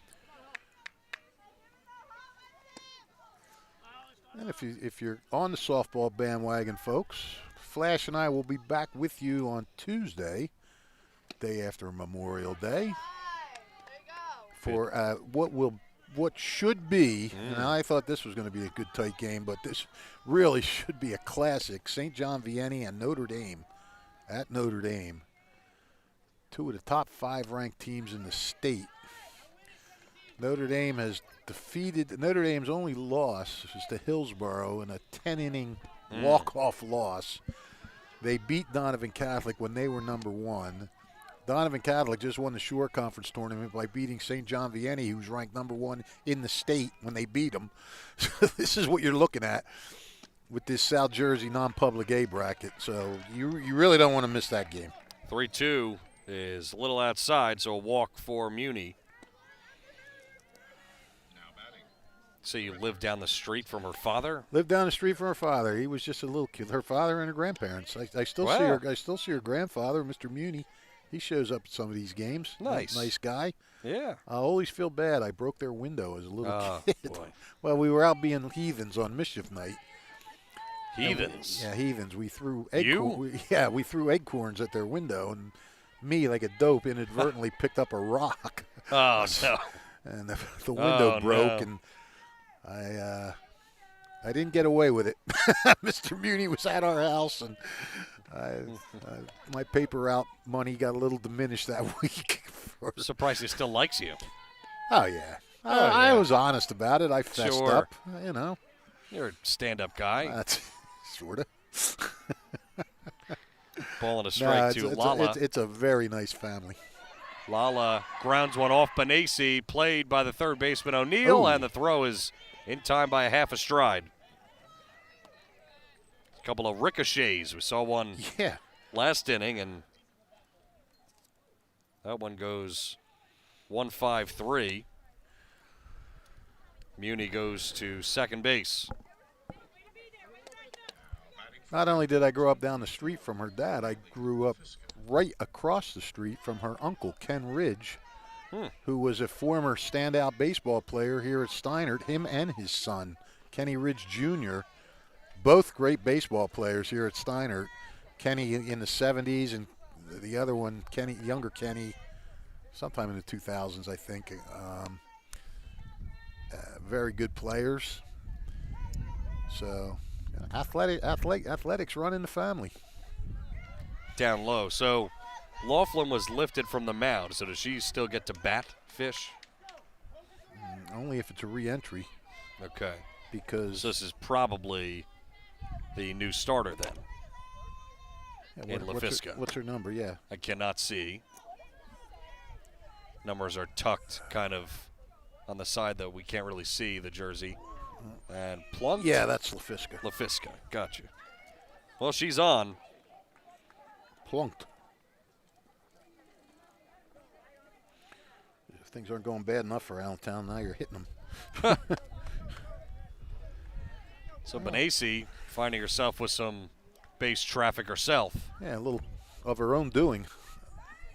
And if you're on the softball bandwagon, folks, Flash and I will be back with you on Tuesday, day after Memorial Day, for what will what should be, and I thought this was going to be a good tight game, but this really should be a classic. St. John Vianney and Notre Dame at Notre Dame. Two of the top 5 ranked teams in the state. Notre Dame's only loss is to Hillsborough in a 10-inning walk-off loss. They beat Donovan Catholic when they were number 1. Donovan Catholic just won the Shore Conference tournament by beating St. John Vianney, who's ranked number 1 in the state when they beat them. So this is what you're looking at with this South Jersey non-public A bracket. So you really don't want to miss that game. 3-2 is a little outside, so a walk for Muni. So you lived down the street from her father? Lived down the street from her father. He was just a little kid. Her father and her grandparents. I still see her. I still see her grandfather, Mr. Muni. He shows up at some of these games. Nice guy. Yeah. I always feel bad. I broke their window as a little kid. Boy. Well, we were out being heathens on mischief night. Heathens? Yeah, heathens. We threw we threw acorns at their window, and me, like a dope, inadvertently picked up a rock. Oh, no. And the window broke, and I didn't get away with it. Mr. Muni was at our house, and my paper route money got a little diminished that week. Surprised he still likes you. Oh, yeah. I was honest about it. I fessed up, you know. You're a stand-up guy. That's sort of. Ball and a strike to Lala. It's a very nice family. Lala grounds one off Benassi, played by the third baseman O'Neill, and the throw is in time by a half a stride. A couple of ricochets. We saw one last inning, and that one goes 1-5-3. Muni goes to second base. Not only did I grow up down the street from her dad, I grew up right across the street from her uncle, Ken Ridge, who was a former standout baseball player here at Steinert, him and his son, Kenny Ridge Jr., both great baseball players here at Steinert. Kenny in the 70s and the other one, younger Kenny, sometime in the 2000s, I think. Very good players. So athletics run in the family. Down low. So Laughlin was lifted from the mound. So does she still get to bat Fish? Only if it's a re-entry. Okay. Because so this is probably the new starter then. In LaFisca. What's her number? Yeah. I cannot see. Numbers are tucked kind of on the side that we can't really see the jersey. And Plunked? Yeah, that's LaFisca. LaFisca, gotcha. Well, she's on. Plunked. If things aren't going bad enough for Allentown, now you're hitting them. So Benassi finding herself with some base traffic herself. Yeah, a little of her own doing.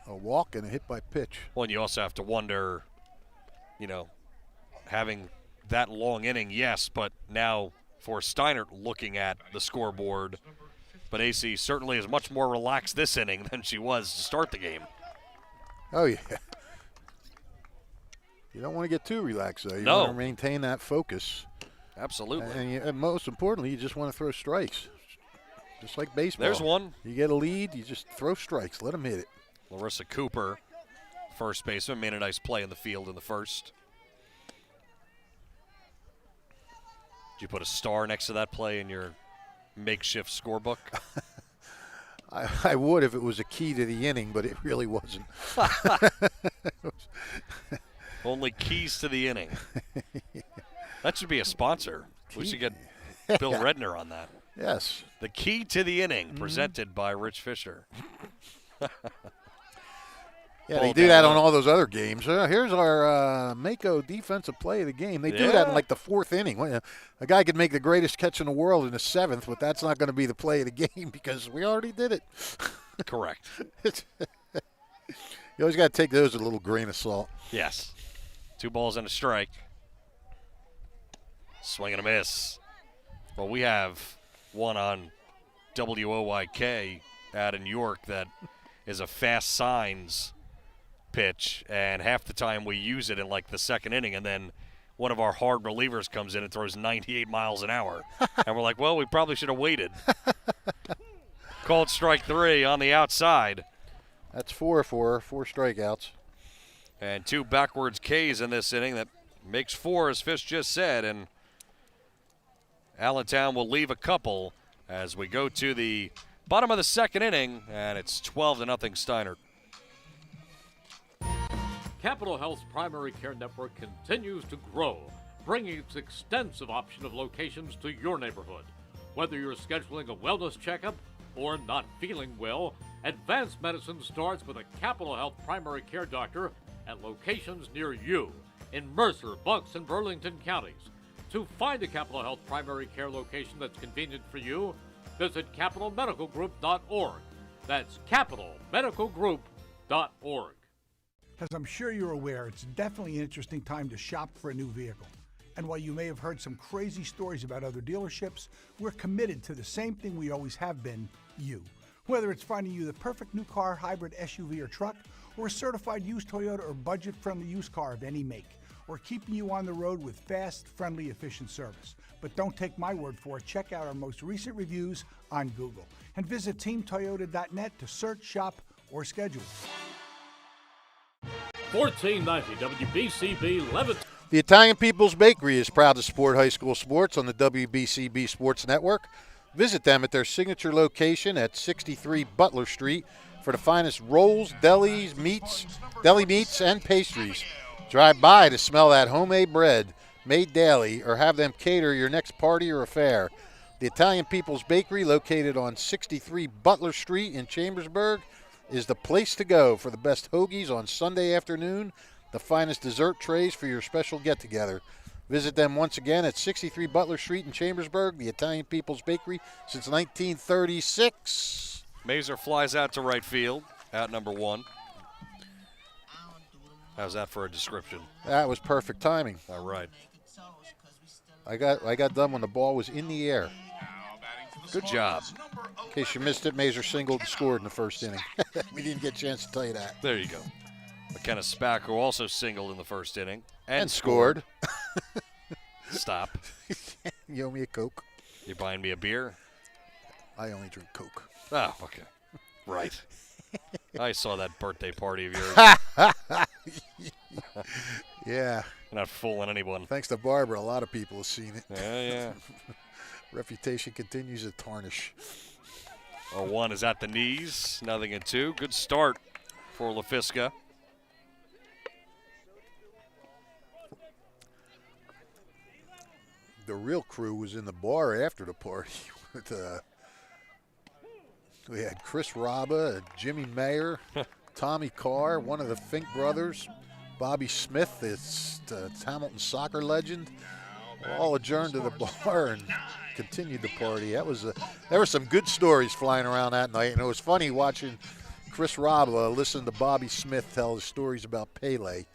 A walk and a hit by pitch. Well, and you also have to wonder, having that long inning, yes, but now for Steinert looking at the scoreboard, Benassi certainly is much more relaxed this inning than she was to start the game. Oh, yeah. You don't want to get too relaxed, though. You want to maintain that focus. Absolutely. And most importantly, you just want to throw strikes, just like baseball. There's one. You get a lead, you just throw strikes. Let them hit it. Larissa Cooper, first baseman, made a nice play in the field in the first. Did you put a star next to that play in your makeshift scorebook? I would if it was a key to the inning, but it really wasn't. Only keys to the inning. That should be a sponsor. We should get Bill Redner on that. Yes. The key to the inning, presented by Rich Fisher. Yeah, they do that on all those other games. Here's our Mako defensive play of the game. They do that in like the fourth inning. A guy could make the greatest catch in the world in the seventh, but that's not going to be the play of the game because we already did it. Correct. You always got to take those with a little grain of salt. Yes. 2 balls and a strike. Swing and a miss. Well, we have one on WOYK out in York that is a fast signs pitch, and half the time we use it in like the second inning, and then one of our hard relievers comes in and throws 98 miles an hour. And we're like, well, we probably should have waited. Called strike 3 on the outside. That's 4 strikeouts. And 2 backwards Ks in this inning. That makes 4, as Fish just said. And Allentown will leave a couple as we go to the bottom of the second inning, and it's 12-0 Steinert. Capital Health's primary care network continues to grow, bringing its extensive option of locations to your neighborhood. Whether you're scheduling a wellness checkup or not feeling well, advanced medicine starts with a Capital Health primary care doctor at locations near you in Mercer, Bucks, and Burlington counties. To find a Capital Health primary care location that's convenient for you, visit capitalmedicalgroup.org. That's capitalmedicalgroup.org. As I'm sure you're aware, it's definitely an interesting time to shop for a new vehicle. And while you may have heard some crazy stories about other dealerships, we're committed to the same thing we always have been, you. Whether it's finding you the perfect new car, hybrid, SUV, or truck, or a certified used Toyota or budget-friendly used car of any make, or keeping you on the road with fast, friendly, efficient service. But don't take my word for it. Check out our most recent reviews on Google. And visit teamtoyota.net to search, shop, or schedule. 1490 WBCB Levitt. The Italian People's Bakery is proud to support high school sports on the WBCB Sports Network. Visit them at their signature location at 63 Butler Street for the finest rolls, deli meats, and pastries. Drive by to smell that homemade bread made daily or have them cater your next party or affair. The Italian People's Bakery, located on 63 Butler Street in Chambersburg, is the place to go for the best hoagies on Sunday afternoon, the finest dessert trays for your special get-together. Visit them once again at 63 Butler Street in Chambersburg, the Italian People's Bakery, since 1936. Mazer flies out to right field, out number 1. How's that for a description? That was perfect timing. All right. I got done when the ball was in the air. Good job. In case you missed it, Mazer singled and scored in the first inning. We didn't get a chance to tell you that. There you go. McKenna Spack, who also singled in the first inning. And scored. Stop. You owe me a Coke. You buying me a beer? I only drink Coke. Oh, okay. Right. I saw that birthday party of yours. Yeah. You're not fooling anyone. Thanks to Barbara, a lot of people have seen it. Yeah. Reputation continues to tarnish. 1 is at the knees, 0-2. Good start for LaFisca. The real crew was in the bar after the party. We had Chris Raba, Jimmy Mayer, Tommy Carr, one of the Fink brothers, Bobby Smith, it's Hamilton soccer legend, all adjourned to the bar and continued the party. There were some good stories flying around that night, and it was funny watching Chris Raba listen to Bobby Smith tell his stories about Pele.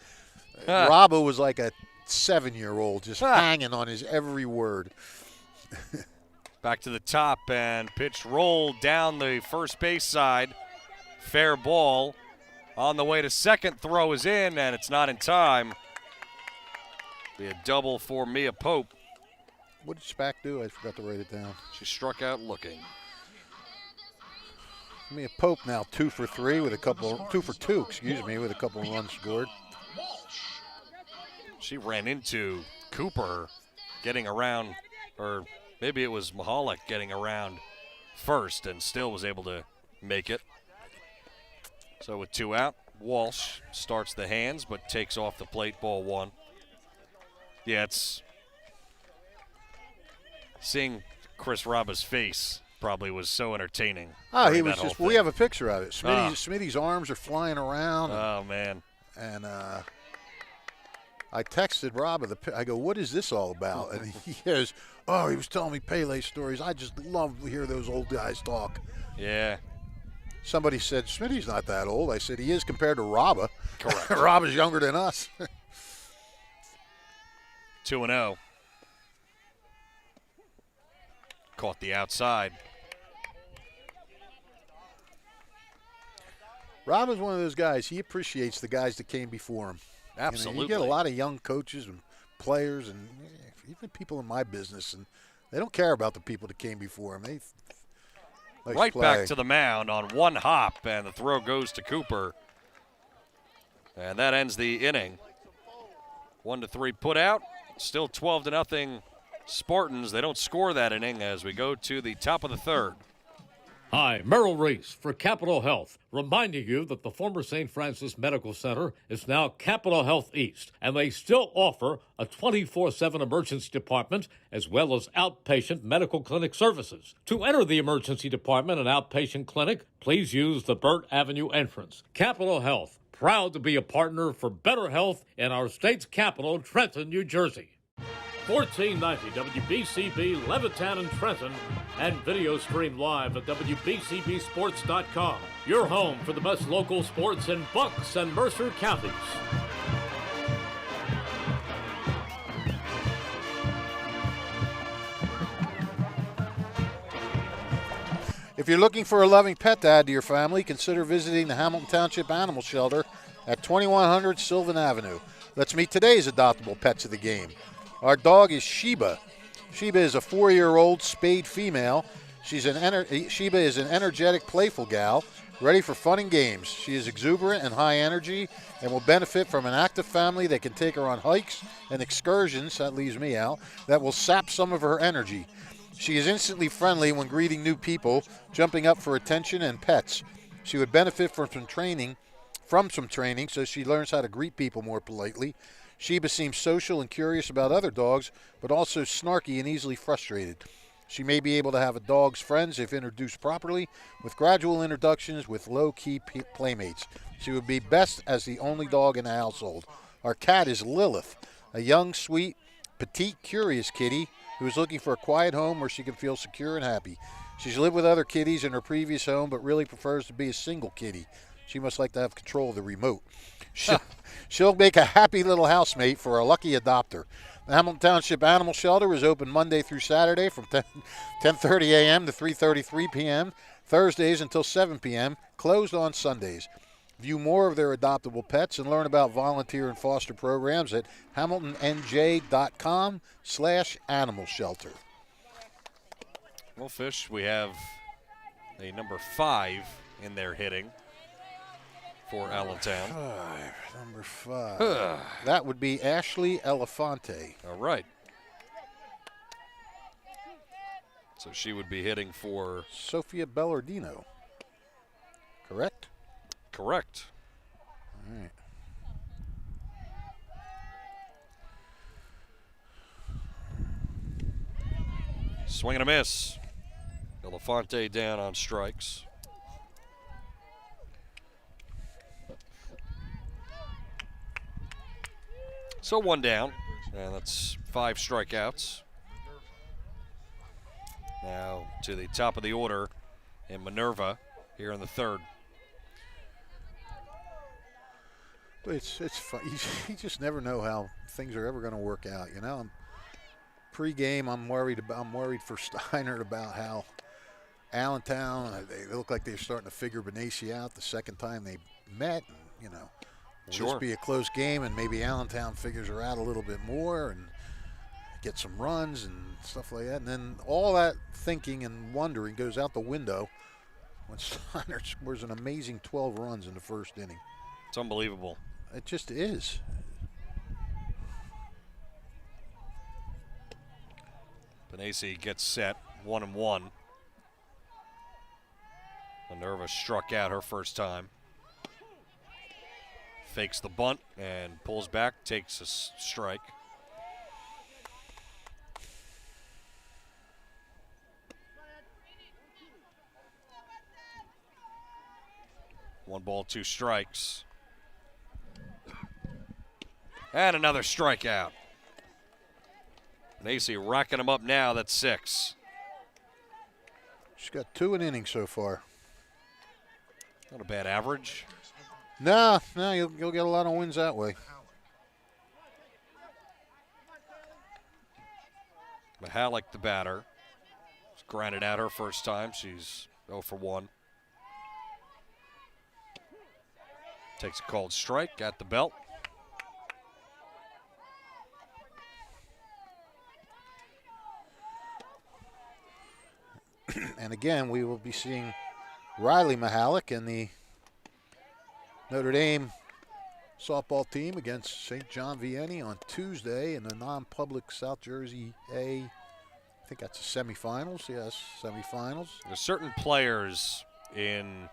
Raba was like a 7-year-old just hanging on his every word. Back to the top, and pitch rolled down the first base side. Fair ball. On the way to second, throw is in, and it's not in time. Be a double for Mia Pope. What did Spack do? I forgot to write it down. She struck out looking. Mia Pope now 2 for 2, with a couple of runs scored. She ran into Cooper getting around, or maybe it was Mahalik getting around first and still was able to make it. So with 2 out, Walsh starts the hands but takes off the plate, ball 1. Yeah, it's seeing Chris Raba's face probably was so entertaining. Oh, he was just, we have a picture of it. Smitty's arms are flying around. Oh, man. And I texted Raba, I go, what is this all about? And he goes, he was telling me Pele stories. I just love to hear those old guys talk. Yeah. Somebody said, Smitty's not that old. I said, he is compared to Raba. Correct. Raba's younger than us. 2-0. Caught the outside. Raba's one of those guys, he appreciates the guys that came before him. Absolutely. You get a lot of young coaches and players and even people in my business, and they don't care about the people that came before them. They right back to the mound on one hop, and the throw goes to Cooper. And that ends the inning. 1-3 put out. Still 12-0 Spartans. They don't score that inning as we go to the top of the third. Hi, Merrill Reese for Capital Health, reminding you that the former St. Francis Medical Center is now Capital Health East, and they still offer a 24/7 emergency department as well as outpatient medical clinic services. To enter the emergency department and outpatient clinic, please use the Burt Avenue entrance. Capital Health, proud to be a partner for better health in our state's capital, Trenton, New Jersey. 1490 WBCB, Levittown and Trenton, and video stream live at WBCBsports.com. Your home for the best local sports in Bucks and Mercer counties. If you're looking for a loving pet to add to your family, consider visiting the Hamilton Township Animal Shelter at 2100 Sylvan Avenue. Let's meet today's adoptable pets of the game. Our dog is Sheba. Sheba is a 4-year-old spayed female. Sheba is an energetic, playful gal, ready for fun and games. She is exuberant and high energy and will benefit from an active family that can take her on hikes and excursions, that leaves me out, that will sap some of her energy. She is instantly friendly when greeting new people, jumping up for attention and pets. She would benefit from some training, so she learns how to greet people more politely. Sheba seems social and curious about other dogs, but also snarky and easily frustrated. She may be able to have a dog's friends if introduced properly, with gradual introductions with low-key playmates. She would be best as the only dog in the household. Our cat is Lilith, a young, sweet, petite, curious kitty who is looking for a quiet home where she can feel secure and happy. She's lived with other kitties in her previous home, but really prefers to be a single kitty. She must like to have control of the remote. She'll make a happy little housemate for a lucky adopter. The Hamilton Township Animal Shelter is open Monday through Saturday from 10:30 a.m. to 3:33 p.m., Thursdays until 7 p.m., closed on Sundays. View more of their adoptable pets and learn about volunteer and foster programs at hamiltonnj.com/animal shelter. Well, Fish, we have a number 5 in there hitting for Allentown. Number 5. That would be Ashley Elefante. All right. So she would be hitting for Sophia Bellardino. Correct? Correct. All right. Swing and a miss. Elefante down on strikes. So 1 down, and that's 5 strikeouts. Now to the top of the order in Minerva here in the third. It's fun. You just never know how things are ever going to work out. You know, pre-game, I'm worried for Steinert about how Allentown, they look like they're starting to figure Benacy out the second time they met. And, you know, will this be a close game, and maybe Allentown figures her out a little bit more and get some runs and stuff like that. And then all that thinking and wondering goes out the window when Steinert scores an amazing 12 runs in the first inning. It's unbelievable. It just is. Benacy gets set, 1-1. Minerva struck out her first time. Fakes the bunt and pulls back, takes a strike. One ball, 2 strikes. And another strikeout. Benacy racking them up now, that's 6. She's got 2 an inning so far. Not a bad average. No, you'll get a lot of wins that way. Mahalik, the batter. She's grinded out her first time. She's 0 for 1. Takes a called strike at the belt. And again, we will be seeing Riley Mahalik and the Notre Dame softball team against St. John Vianney on Tuesday in the non-public South Jersey A. I think that's the semifinals. Yes, semifinals. There's certain players in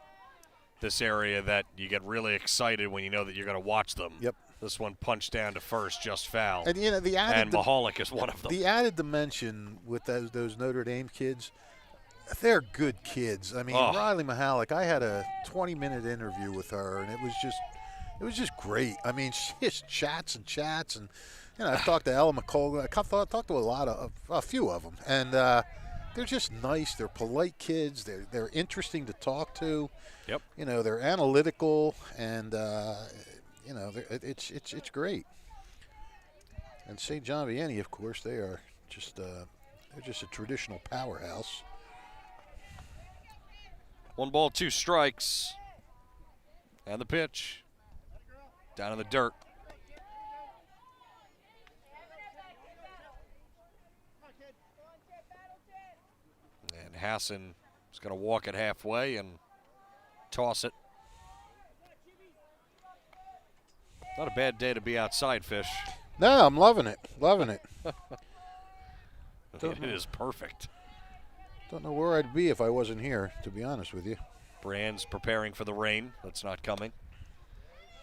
this area that you get really excited when you know that you're going to watch them. Yep. This one punched down to first, just fouled. And the added and Mahalik is one of them. The added dimension with those Notre Dame kids, they're good kids. I mean, Riley Mahalik, I had a 20-minute interview with her, and it was just great. I mean, she just chats, and I've talked to Ella McColgan. I talked to a few of them, and they're just nice. They're polite kids. They're interesting to talk to. Yep. They're analytical, and it's great. And St. John Vianney, of course, they are just they're just a traditional powerhouse. 1 ball, 2 strikes, and the pitch down in the dirt. And Hassan is going to walk it halfway and toss it. Not a bad day to be outside, Fish. No, I'm loving it. Loving it. It is perfect. Don't know where I'd be if I wasn't here, to be honest with you. Brand's preparing for the rain. That's not coming.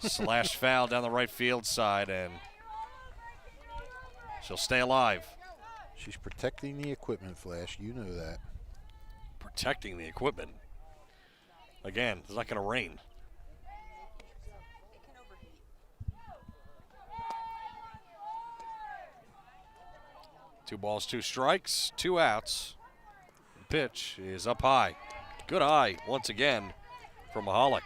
Slash foul down the right field side, and she'll stay alive. She's protecting the equipment, Flash. You know that. Protecting the equipment. Again, it's not going to rain. Two balls, 2 strikes, 2 outs. The pitch is up high. Good eye once again from Mahalik.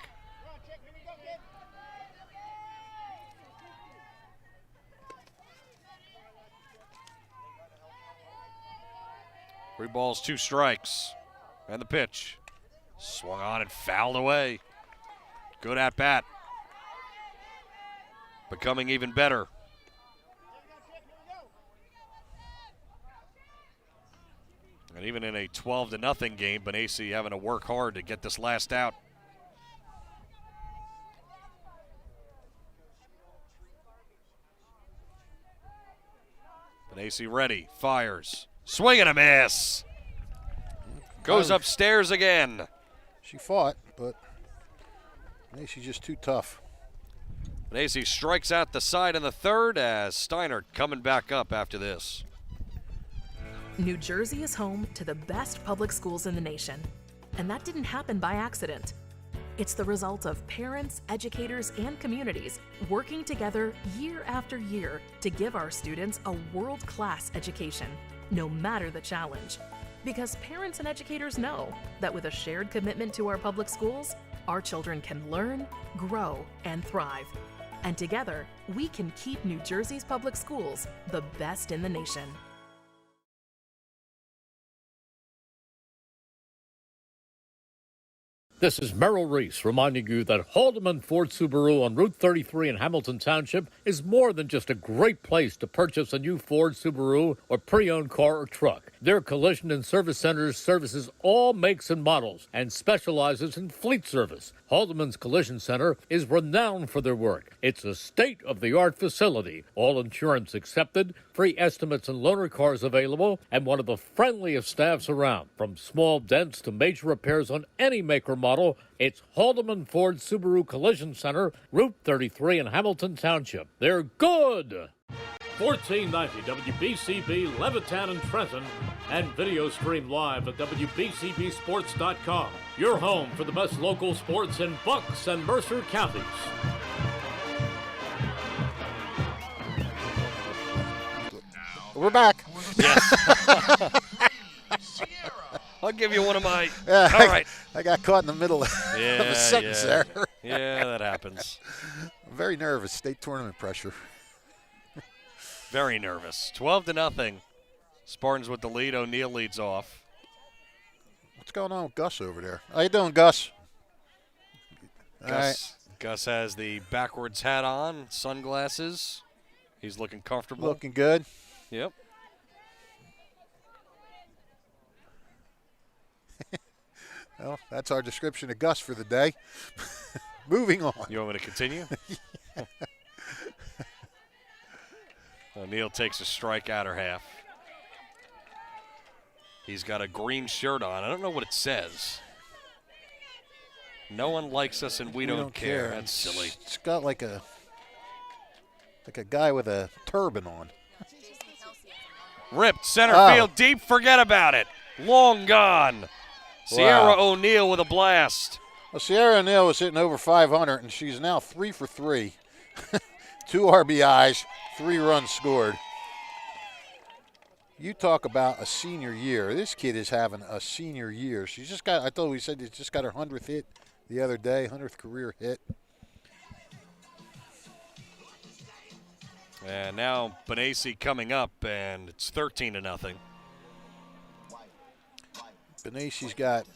Three balls, 2 strikes. And the pitch. Swung on and fouled away. Good at bat. Becoming even better. And even in a 12-0 game, Benassi having to work hard to get this last out. Benassi ready, fires. Swing and a miss. Goes upstairs again. She fought, but she's just too tough. Benassi strikes out the side in the third as Steinert coming back up after this. New Jersey is home to the best public schools in the nation, and that didn't happen by accident. It's the result of parents, educators, and communities working together year after year to give our students a world-class education, no matter the challenge. Because parents and educators know that with a shared commitment to our public schools, our children can learn, grow, and thrive. And together, we can keep New Jersey's public schools the best in the nation. This is Merrill Reese reminding you that Haldeman Ford Subaru on Route 33 in Hamilton Township is more than just a great place to purchase a new Ford, Subaru, or pre-owned car or truck. Their collision and service centers services all makes and models and specializes in fleet service. Haldeman's Collision Center is renowned for their work. It's a state-of-the-art facility, all insurance accepted, free estimates and loaner cars available, and one of the friendliest staffs around. From small dents to major repairs on any make or model, it's Haldeman Ford Subaru Collision Center, Route 33 in Hamilton Township. They're good! 1490 WBCB, Levittown and Trenton, and video stream live at WBCBsports.com. Your home for the best local sports in Bucks and Mercer counties. We're back. Yes. I'll give you one of my. Yeah, all right. I got caught in the middle of a sentence there. Yeah, that happens. I'm very nervous. State tournament pressure. Very nervous. 12-0. Spartans with the lead. O'Neill leads off. What's going on with Gus over there? How you doing, Gus? Gus has the backwards hat on, sunglasses. He's looking comfortable. Looking good. Yep. Well, that's our description of Gus for the day. Moving on. You want me to continue? O'Neill takes a strike out her half. He's got a green shirt on. I don't know what it says. No one likes us and we don't care. That's silly. It's got like a guy with a turban on. Ripped center field deep. Forget about it. Long gone. Sierra O'Neill with a blast. Well, Sierra O'Neill was hitting over 500, and she's now 3 for 3. 2 RBIs, 3 runs scored. You talk about a senior year. This kid is having a senior year. She's just got, I told you, we said she just got her 100th hit the other day, 100th career hit. And now Benassi coming up, and it's 13-0. Benassi's got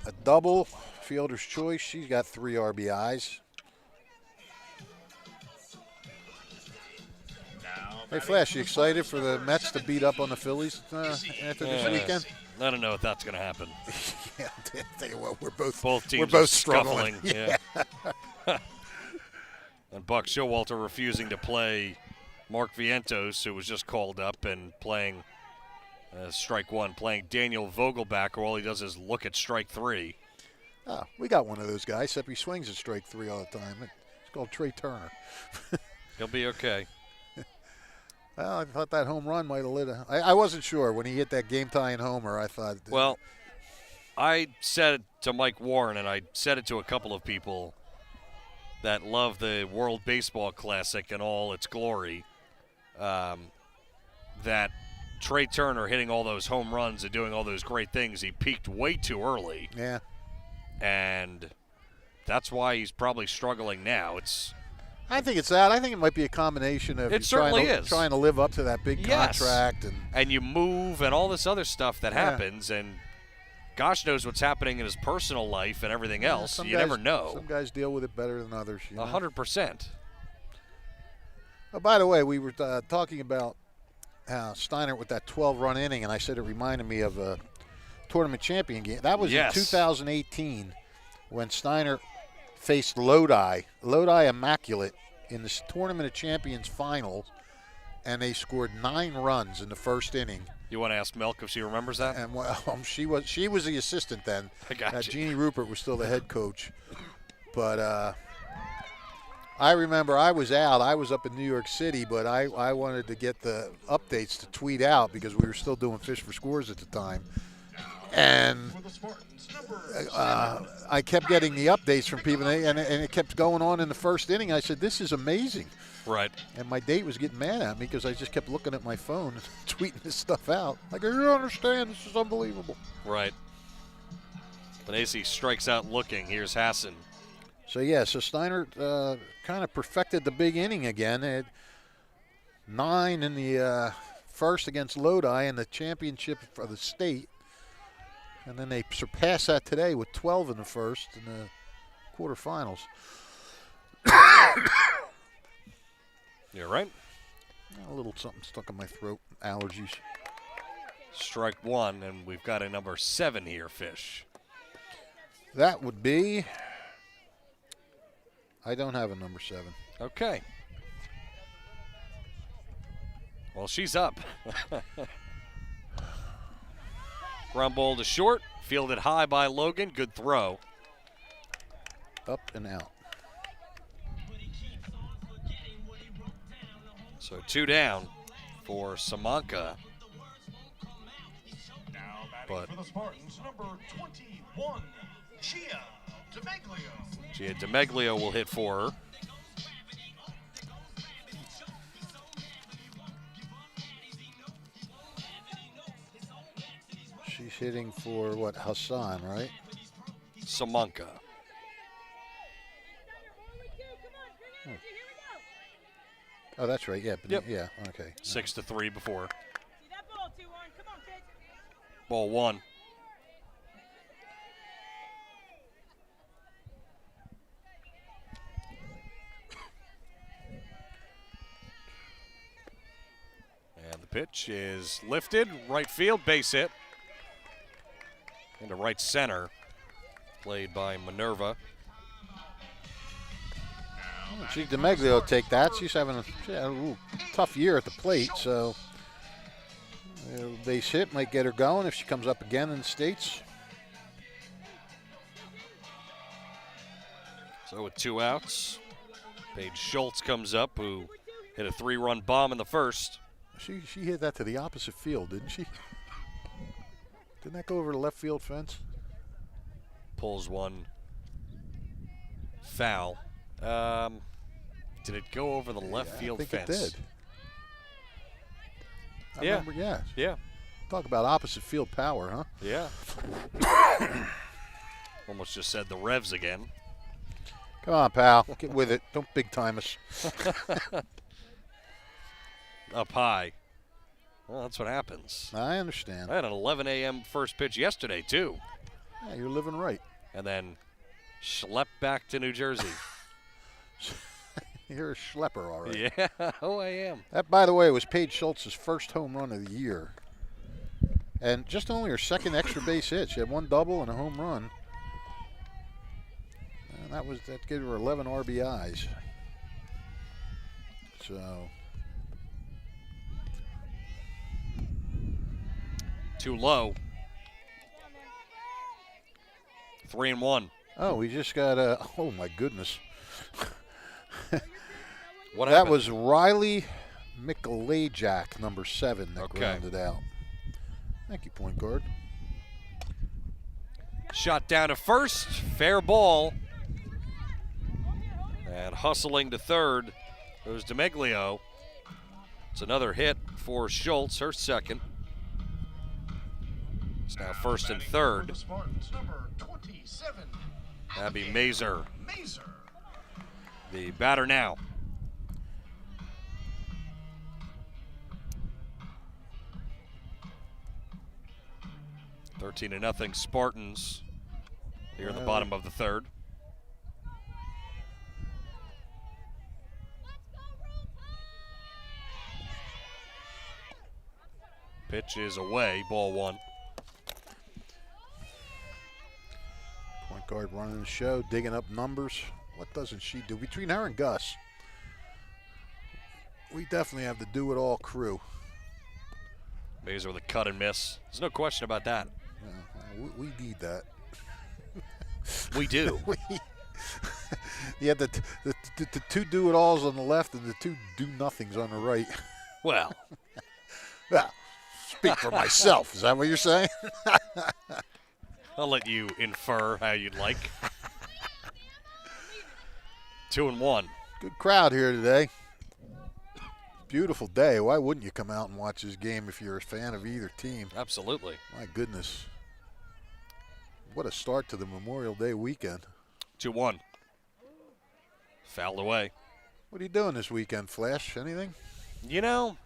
a double, fielder's choice. She's got 3 RBIs. Hey, Flash, you excited for the Mets to beat up on the Phillies after this weekend? I don't know if that's going to happen. Yeah, I'll tell you what, we're both teams are struggling. Yeah. And Buck Showalter refusing to play Mark Vientos, who was just called up and playing strike 1, playing Daniel Vogelback, who all he does is look at strike 3. Oh, we got one of those guys, except he swings at strike 3 all the time. It's called Trey Turner. He'll be okay. Well, I thought that home run might have lit a... I wasn't sure. When he hit that game-tying homer, I thought... Well, I said it to Mike Warren, and I said it to a couple of people that love the World Baseball Classic and all its glory, that Trey Turner hitting all those home runs and doing all those great things, he peaked way too early. Yeah. And that's why he's probably struggling now. I think it's that. I think it might be a combination of trying to live up to that big contract. And you move and all this other stuff that happens, and gosh knows what's happening in his personal life and everything else. You never know. Some guys deal with it better than others. 100%. Oh, by the way, we were talking about Steinert with that 12-run inning, and I said it reminded me of a tournament champion game. That was in 2018 when Steinert faced Lodi Immaculate in the Tournament of Champions finals, and they scored 9 runs in the first inning. You want to ask Milk if she remembers that? And she was the assistant then. I got you. Jeannie Rupert was still the head coach. But I remember I was out. I was up in New York City, but I wanted to get the updates to tweet out because we were still doing Fish for Scores at the time. And I kept getting the updates from people, and it kept going on in the first inning. I said, this is amazing. Right. And my date was getting mad at me because I just kept looking at my phone and tweeting this stuff out. Like, I don't understand. This is unbelievable. Right. Benassi strikes out looking. Here's Hassan. So Steinert kind of perfected the big inning again. They had 9 in the first against Lodi in the championship for the state. And then they surpassed that today with 12 in the first in the quarterfinals. You're right. A little something stuck in my throat. Allergies. Strike 1, and we've got a number 7 here, Fish. That would be... I don't have a number 7. Okay. Well, she's up. Ground ball to short, fielded high by Logan. Good throw. Up and out. So 2 down for Samanka. Now batting for the Spartans, number 21, Gia DeMeglio. Gia DeMeglio will hit for her. She's hitting for, what, Hassan, right? Samanka. Oh, that's right. Yeah. Yep. Yeah. Okay. 6-3 before. See that ball, 2-1. Come on, kids. Ball 1. And the pitch is lifted. Right field, base hit. Into right center. played by Minerva. Gee, DeMeglio will take that. She's having a little tough year at the plate, so a base hit might get her going if she comes up again in the States. So with 2 outs, Paige Schultz comes up, who hit a 3-run bomb in the first. She hit that to the opposite field, didn't she? Didn't that go over the left field fence? Pulls one foul. Did it go over the left field fence? fence? I think it did. Yeah. Remember, yeah. Yeah. Talk about opposite field power, huh? Yeah. Almost just said the Revs again. Come on, pal. Get with it. Don't big time us. Up high. Well, that's what happens. I understand. I had an 11 a.m. first pitch yesterday, too. Yeah, you're living right. And then schlepped back to New Jersey. You're a schlepper, all right. Yeah, oh, I am. That, by the way, was Paige Schultz's first home run of the year. And just only her second extra base hit. She had 1 double and a home run. And that gave her 11 RBIs. So. Too low. 3-1. Oh, we just got a. Oh my goodness. What that happened? was Riley Mikulajak, number 7, that grounded out. Thank you, point guard. Shot down to first. Fair ball. And hustling to third goes DeMeglio. It's another hit for Schultz, her second. It's now first and third. The Spartans, number 27, Abby Mazer, Mazer. the batter now. $13 to nothing Spartans here in the bottom of the third. Pitch is away, ball 1. Point guard running the show, digging up numbers. What doesn't she do? Between her and Gus, we definitely have the do-it-all crew. Mazer with a cut and miss. There's no question about that. Yeah, we need that. We do. Yeah, the 2 do-it-alls on the left and the 2 do-nothings on the right. Well. Well, speak for myself. Is that what you're saying? I'll let you infer how you'd like. 2-1. Good crowd here today. Beautiful day. Why wouldn't you come out and watch this game if you're a fan of either team? Absolutely. My goodness. What a start to the Memorial Day weekend. 2-1. Fouled away. What are you doing this weekend, Flash? Anything? You know,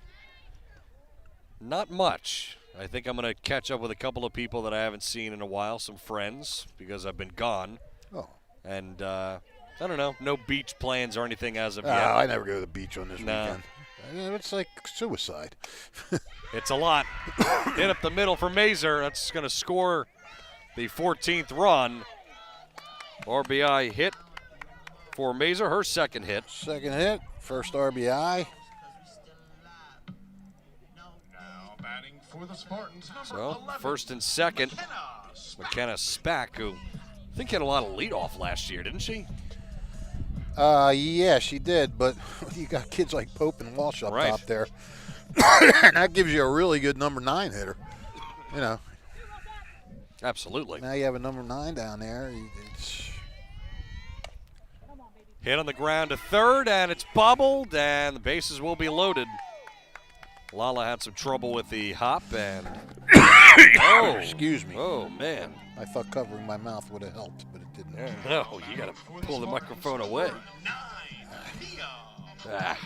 not much. I think I'm going to catch up with a couple of people that I haven't seen in a while, some friends, because I've been gone. Oh. And I don't know, no beach plans or anything as of Oh, yet. I never go to the beach on this weekend. It's like suicide. It's a lot. Hit up the middle for Mazer. That's going to score the 14th run. RBI hit for Mazer, her second hit. Second hit, first RBI. Now batting for the Spartans, number So 11, first and second, McKenna Spack, who I think had a lot of leadoff last year, didn't she? Yeah, she did, but you got kids like Pope and Walsh up top there. That gives you a really good number 9 hitter. You know. Absolutely. Now you have a number 9 down there. Hit on the ground to third, and it's bobbled, and the bases will be loaded. Lala had some trouble with the hop, and oh, excuse me. Oh, man. I thought covering my mouth would have helped, but it didn't. No, you got to pull the microphone away. Ah.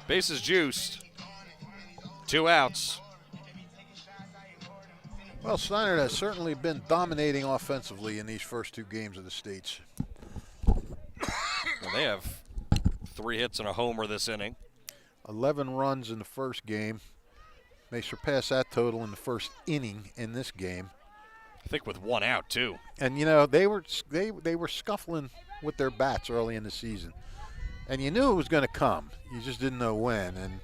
Bases juiced. 2 outs. Well, Steinert has certainly been dominating offensively in these first 2 games of the States. Well, they have 3 hits and a homer this inning. 11 runs in the first game. They surpass that total in the first inning in this game. I think with one out, too. And, you know, they were scuffling with their bats early in the season. And you knew it was going to come. You just didn't know when. And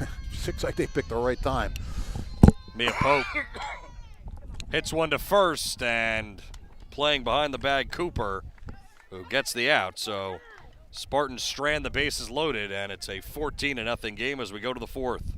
it looks like they picked the right time. Mia Pope hits one to first, and playing behind the bag, Cooper, who gets the out. So Spartans strand the bases loaded, and it's a 14-0 game as we go to the fourth.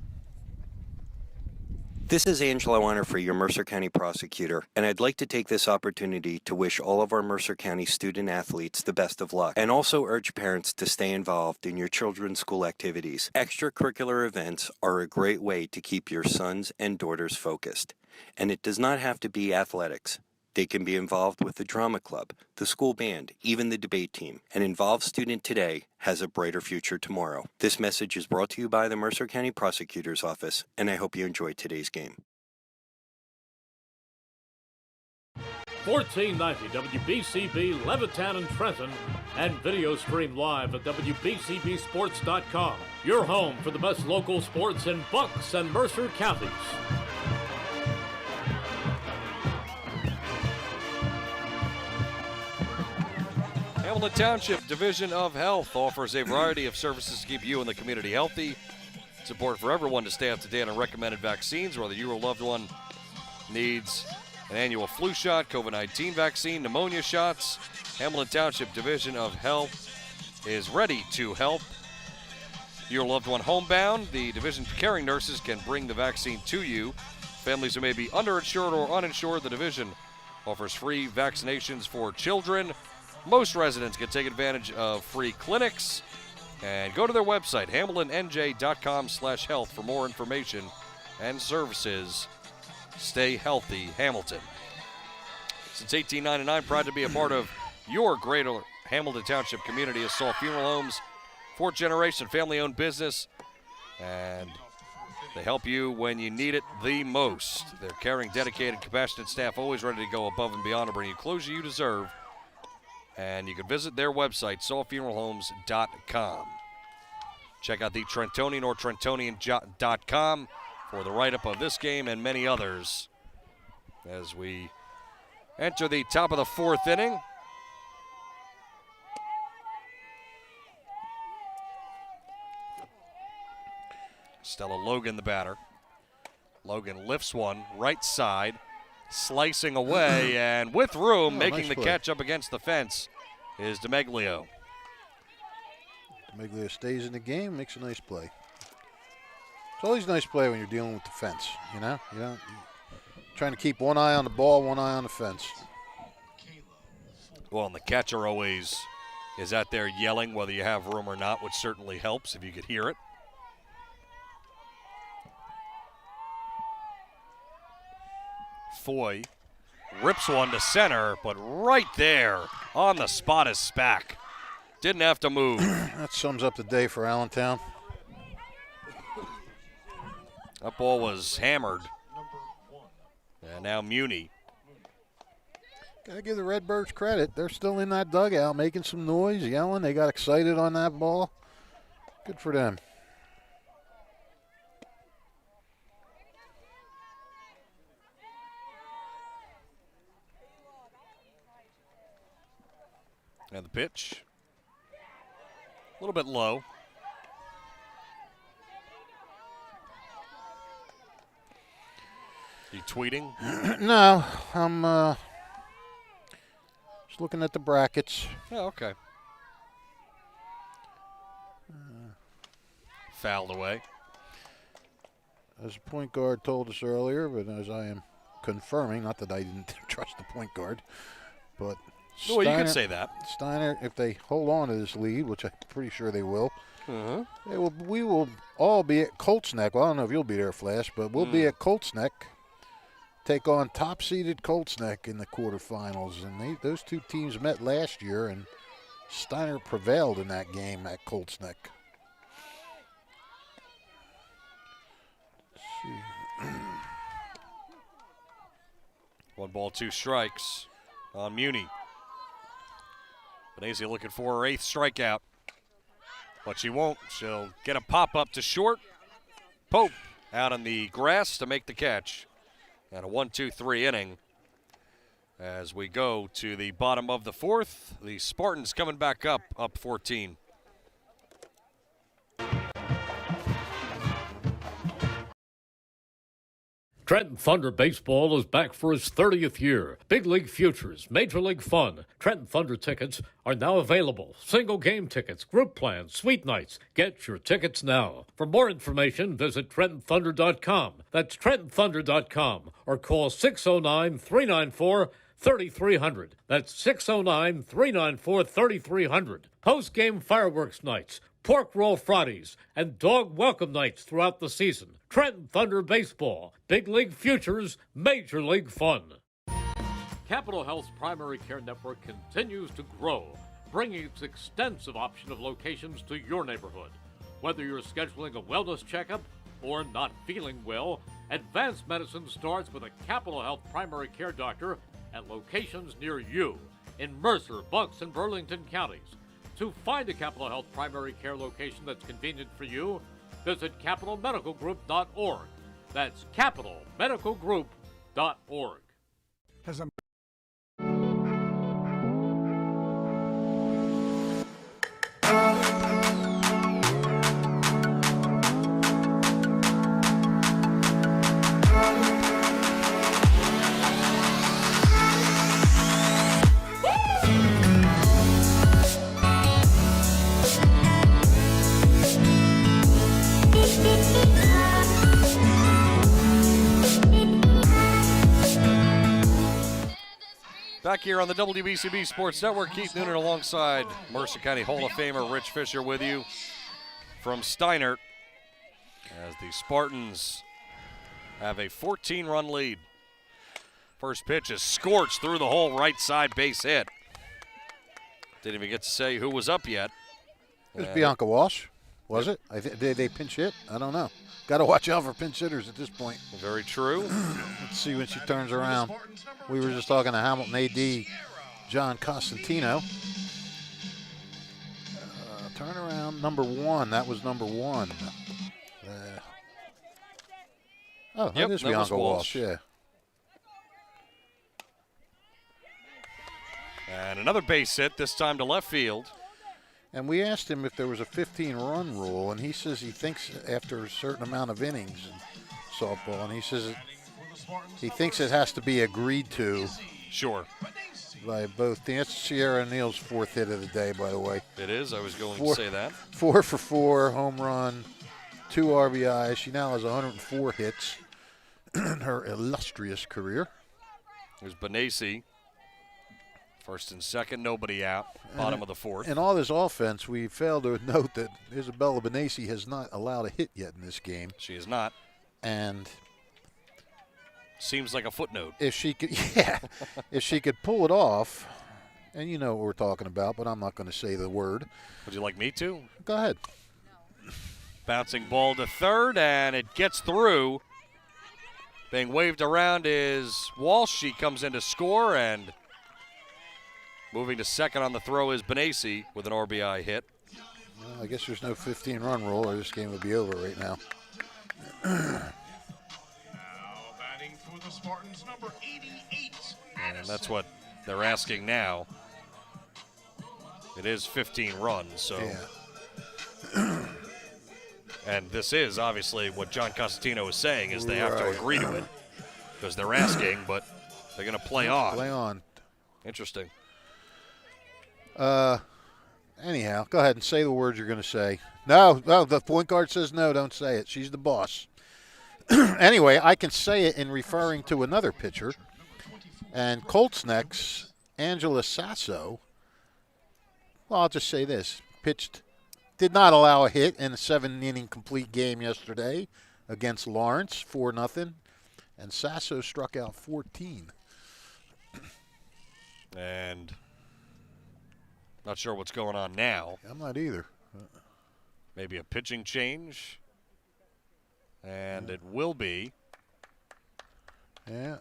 This is Angelo Honor, your Mercer County prosecutor, and I'd like to take this opportunity to wish all of our Mercer County student athletes the best of luck, and also urge parents to stay involved in your children's school activities. Extracurricular events are a great way to keep your sons and daughters focused, and it does not have to be athletics. They can be involved with the drama club, the school band, even the debate team. An involved student today has a brighter future tomorrow. This message is brought to you by the Mercer County Prosecutor's Office, and I hope you enjoyed today's game. 1490 WBCB, Levittown and Trenton, and video stream live at WBCBsports.com. Your home for the best local sports in Bucks and Mercer counties. Hamilton Township Division of Health offers a variety of services to keep you and the community healthy. Support for everyone to stay up to date on recommended vaccines, whether you or a loved one needs an annual flu shot, COVID-19 vaccine, pneumonia shots. Hamilton Township Division of Health is ready to help. Your loved one homebound, the division caring nurses can bring the vaccine to you. Families who may be underinsured or uninsured, the division offers free vaccinations for children. Most residents can take advantage of free clinics, and go to their website, hamiltonnj.com/health, for more information and services. Stay healthy, Hamilton. Since 1899, proud to be a part of your greater Hamilton Township community. Assault Funeral Homes, fourth generation family-owned business, and they help you when you need it the most. Their caring, dedicated, compassionate staff always ready to go above and beyond to bring you closure you deserve. And you can visit their website, saltfuneralhomes.com. Check out the Trentonian or Trentonian.com for the write-up of this game and many others as we enter the top of the fourth inning. Stella Logan, the batter. Logan lifts one, right side. Slicing away, and with room, making nice the play. catch up against the fence is DeMeglio. DeMeglio stays in the game, makes a nice play. It's always a nice play when you're dealing with the fence, you know? You're trying to keep one eye on the ball, one eye on the fence. Well, and the catcher always is out there yelling whether you have room or not, which certainly helps if you could hear it. Foy rips one to center, but right there on the spot is Spack. Didn't have to move. That sums up the day for Allentown. That ball was hammered. And now Muni. Gotta give the Redbirds credit. They're still in that dugout making some noise, yelling. They got excited on that ball. Good for them. And the pitch, a little bit low. You tweeting? No, I'm just looking at the brackets. Oh, okay. Fouled away. As the point guard told us earlier, but as I am confirming, not that I didn't trust the point guard, but well, you could say that. Steinert, if they hold on to this lead, which I'm pretty sure they will, we will all be at Colts Neck. Well, I don't know if you'll be there, Flash, but we'll be at Colts Neck, take on top-seeded Colts Neck in the quarterfinals. And those two teams met last year, and Steinert prevailed in that game at Colts Neck. Let's see. 1 ball, 2 strikes on Muni. Benazia looking for her 8th strikeout, but she won't. She'll get a pop-up to short. Pope out on the grass to make the catch. And a 1-2-3 inning As we go to the bottom of the fourth, the Spartans coming back up 14. Trenton Thunder Baseball is back for its 30th year. Big League Futures, Major League Fun. Trenton Thunder tickets are now available. Single game tickets, group plans, suite nights. Get your tickets now. For more information, visit TrentonThunder.com. That's TrentonThunder.com or call 609-394-3300. That's 609-394-3300. Post-game fireworks nights, pork roll Fridays, and dog welcome nights throughout the season. Trenton Thunder Baseball, Big League Futures, Major League Fun. Capital Health's primary care network continues to grow, bringing its extensive option of locations to your neighborhood. Whether you're scheduling a wellness checkup or not feeling well, advanced medicine starts with a Capital Health primary care doctor at locations near you in Mercer, Bucks, and Burlington counties. To find a Capital Health primary care location that's convenient for you, visit capitalmedicalgroup.org. That's capitalmedicalgroup.org. As I'm Back here on the WBCB Sports Network, Keith Noonan alongside Mercer County Hall of Famer Rich Fisher with you from Steinert as the Spartans have a 14-run lead. First pitch is scorched through the hole, right side base hit. Didn't even get to say who was up yet. It was Bianca Walsh, was it? Did they pinch hit? I don't know. Got to watch out for pinch hitters at this point. Very true. Let's see when she turns around. We were just talking to Hamilton AD John Costantino. Turnaround number one. That was number one. That is Bianca Walsh. Yeah. And another base hit, this time to left field. And we asked him if there was a 15-run rule, and he says he thinks after a certain amount of innings in softball, and he says he thinks it has to be agreed to. Sure. By both. That's Sierra Neal's fourth hit of the day, by the way. It is. I was going to say that. 4 for 4, home run, 2 RBIs. She now has 104 hits in her illustrious career. There's Benassi. First and second, nobody out. Bottom of the fourth. In all this offense, we failed to note that Isabella Benassi has not allowed a hit yet in this game. She is not. And seems like a footnote. If she could, if she could pull it off, and you know what we're talking about, but I'm not going to say the word. Would you like me to? Go ahead. Bouncing ball to third, and it gets through. Being waved around is Walsh. She comes in to score, and moving to second on the throw is Benassi with an RBI hit. Well, I guess there's no 15-run rule, or this game would be over right now. Now batting for the Spartans, number 88. And that's what they're asking now. It is 15 runs, so. Yeah. And this is obviously what John Costantino is saying is they have to agree to it because they're asking, but they're going to play on. Play on. Interesting. Anyhow, go ahead and say the words you're going to say. No, the point guard says no, don't say it. She's the boss. Anyway, I can say it in referring to another pitcher. And Colts next, Angela Sasso, well, I'll just say this, did not allow a hit in a 7-inning complete game yesterday against Lawrence, 4-0. And Sasso struck out 14. And not sure what's going on now. I'm not either. Maybe a pitching change. And it will be. Yeah.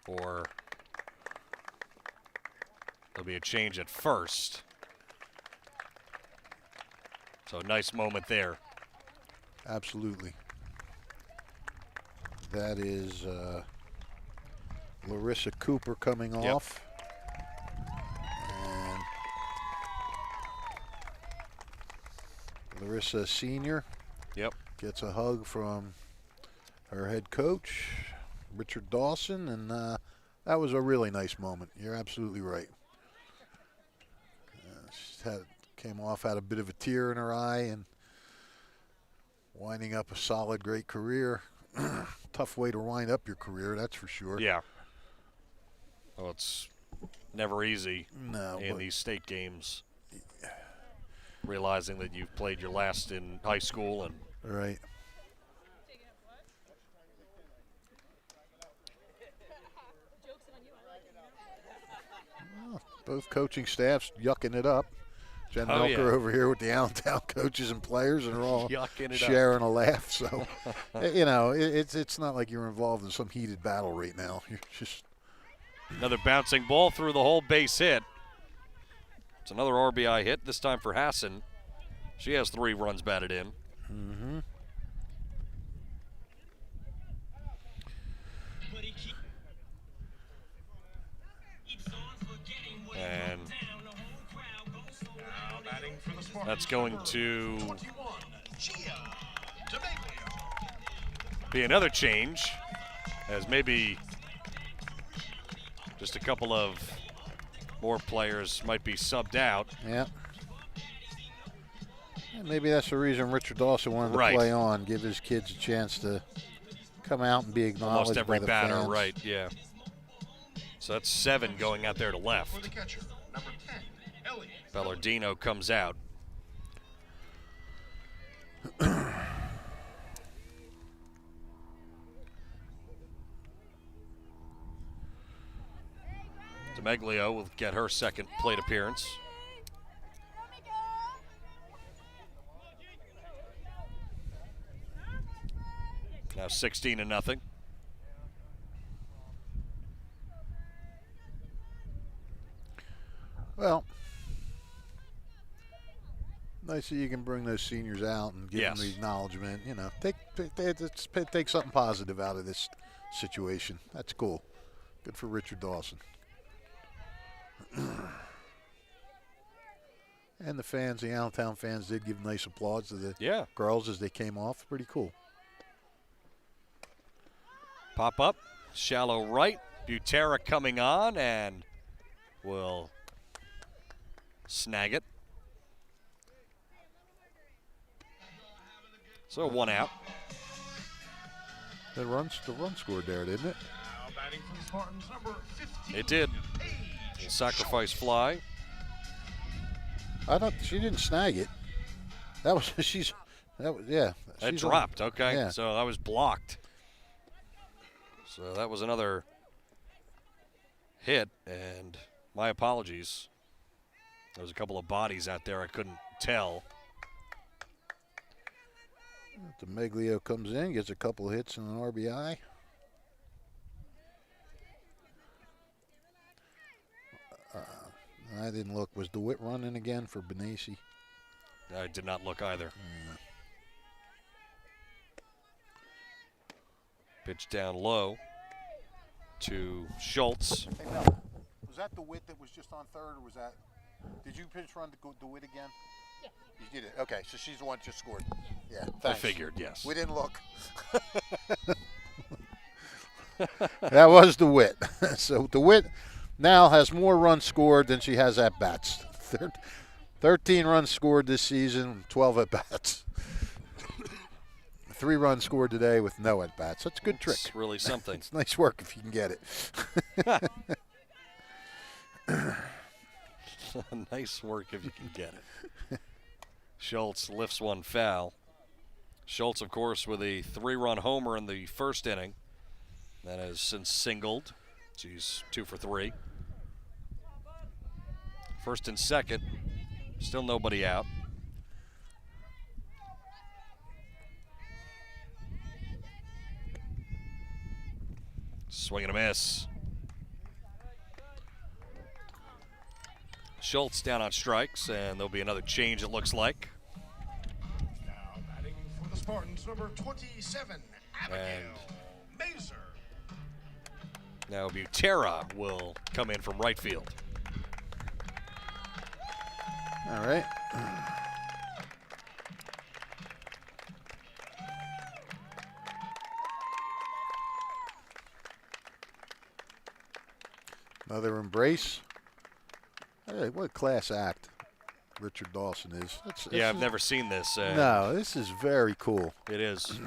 Or there'll be a change at first. So nice moment there. Absolutely. That is Larissa Cooper coming off. And Larissa, senior, gets a hug from her head coach, Richard Dawson, and that was a really nice moment. You're absolutely right. She came off, had a bit of a tear in her eye, and winding up a solid, great career. Tough way to wind up your career, that's for sure. Yeah. Well, it's never easy in but these state games. Realizing that you've played your last in high school and right. Well, both coaching staffs yucking it up. Jen Milker over here with the Allentown coaches and players, and they're all sharing a laugh. So, you know, it's not like you're involved in some heated battle right now. You're just another bouncing ball through the whole base hit. It's another RBI hit, this time for Hassan. She has 3 runs batted in. Mm-hmm. And that's going to be another change, as maybe just a couple of more players might be subbed out. Yeah. And maybe that's the reason Richard Dawson wanted to play on, give his kids a chance to come out and be acknowledged. Lost every by the batter, fans. right? Yeah. So that's 7 going out there to left. For the catcher, number 10, Ellie. Bellardino comes out. DeMeglio will get her second plate appearance. Now 16-0. Well, nice that you can bring those seniors out and give them the acknowledgement. You know, take something positive out of this situation. That's cool. Good for Richard Dawson. And the fans, the Allentown fans, did give nice applause to the girls as they came off. Pretty cool. Pop up, shallow right. Butera coming on and will snag it. So 1 out. The run scored there, didn't it? Now batting for the Spartans, number 15. It did. Sacrifice fly. I thought she didn't snag it. That was It dropped. Okay, yeah. So that was blocked. So that was another hit, and my apologies. There was a couple of bodies out there I couldn't tell. DeMeglio comes in, gets a couple of hits and an RBI. I didn't look. Was DeWitt running again for Benassi? I did not look either. Pitch down low to Schultz. Hey, Mel, was that DeWitt that was just on third, or was that? Did you pitch run to DeWitt again? Yeah. You did it. Okay, so she's the one that just scored. Yeah, I thanks. figured, yes. We didn't look. That was DeWitt. So DeWitt now has more runs scored than she has at bats. 13 runs scored this season, 12 at bats. 3 runs scored today with no at bats. That's a good trick. It's really something. It's nice work if you can get it. Nice work if you can get it. Schultz lifts one foul. Schultz, of course, with a 3-run homer in the first inning. That has since singled. She's 2 for 3. First and second, still nobody out. Swing and a miss. Schultz down on strikes, and there'll be another change, it looks like. Now batting for the Spartans, number 27, Abigail Mazer. Now Butera will come in from right field. All right. Another embrace. Hey, what a class act Richard Dawson is. Yeah, I've never seen this. No, this is very cool. It is.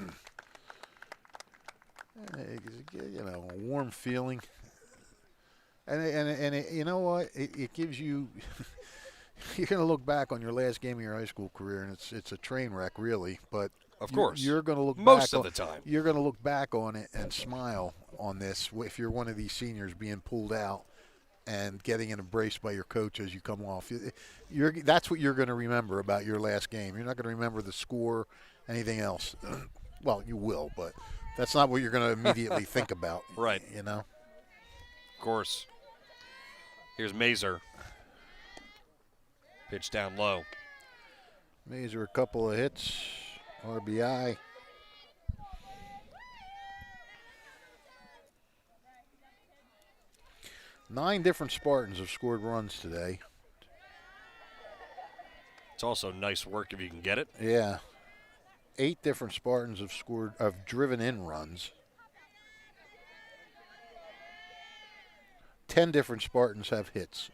You know, a warm feeling. And you know what? It gives you – you're going to look back on your last game of your high school career, and it's a train wreck, really. But of course, you're going to look most back of the time. You're going to look back on it and smile on this if you're one of these seniors being pulled out and getting an embrace by your coach as you come off. That's what you're going to remember about your last game. You're not going to remember the score, anything else. Well, you will, but that's not what you're going to immediately think about. Right. You know? Of course. Here's Mazer. Pitch down low. Mazer, a couple of hits. RBI. Nine different Spartans have scored runs today. It's also nice work if you can get it. Yeah. 8 different Spartans have driven in runs. 10 different Spartans have hits.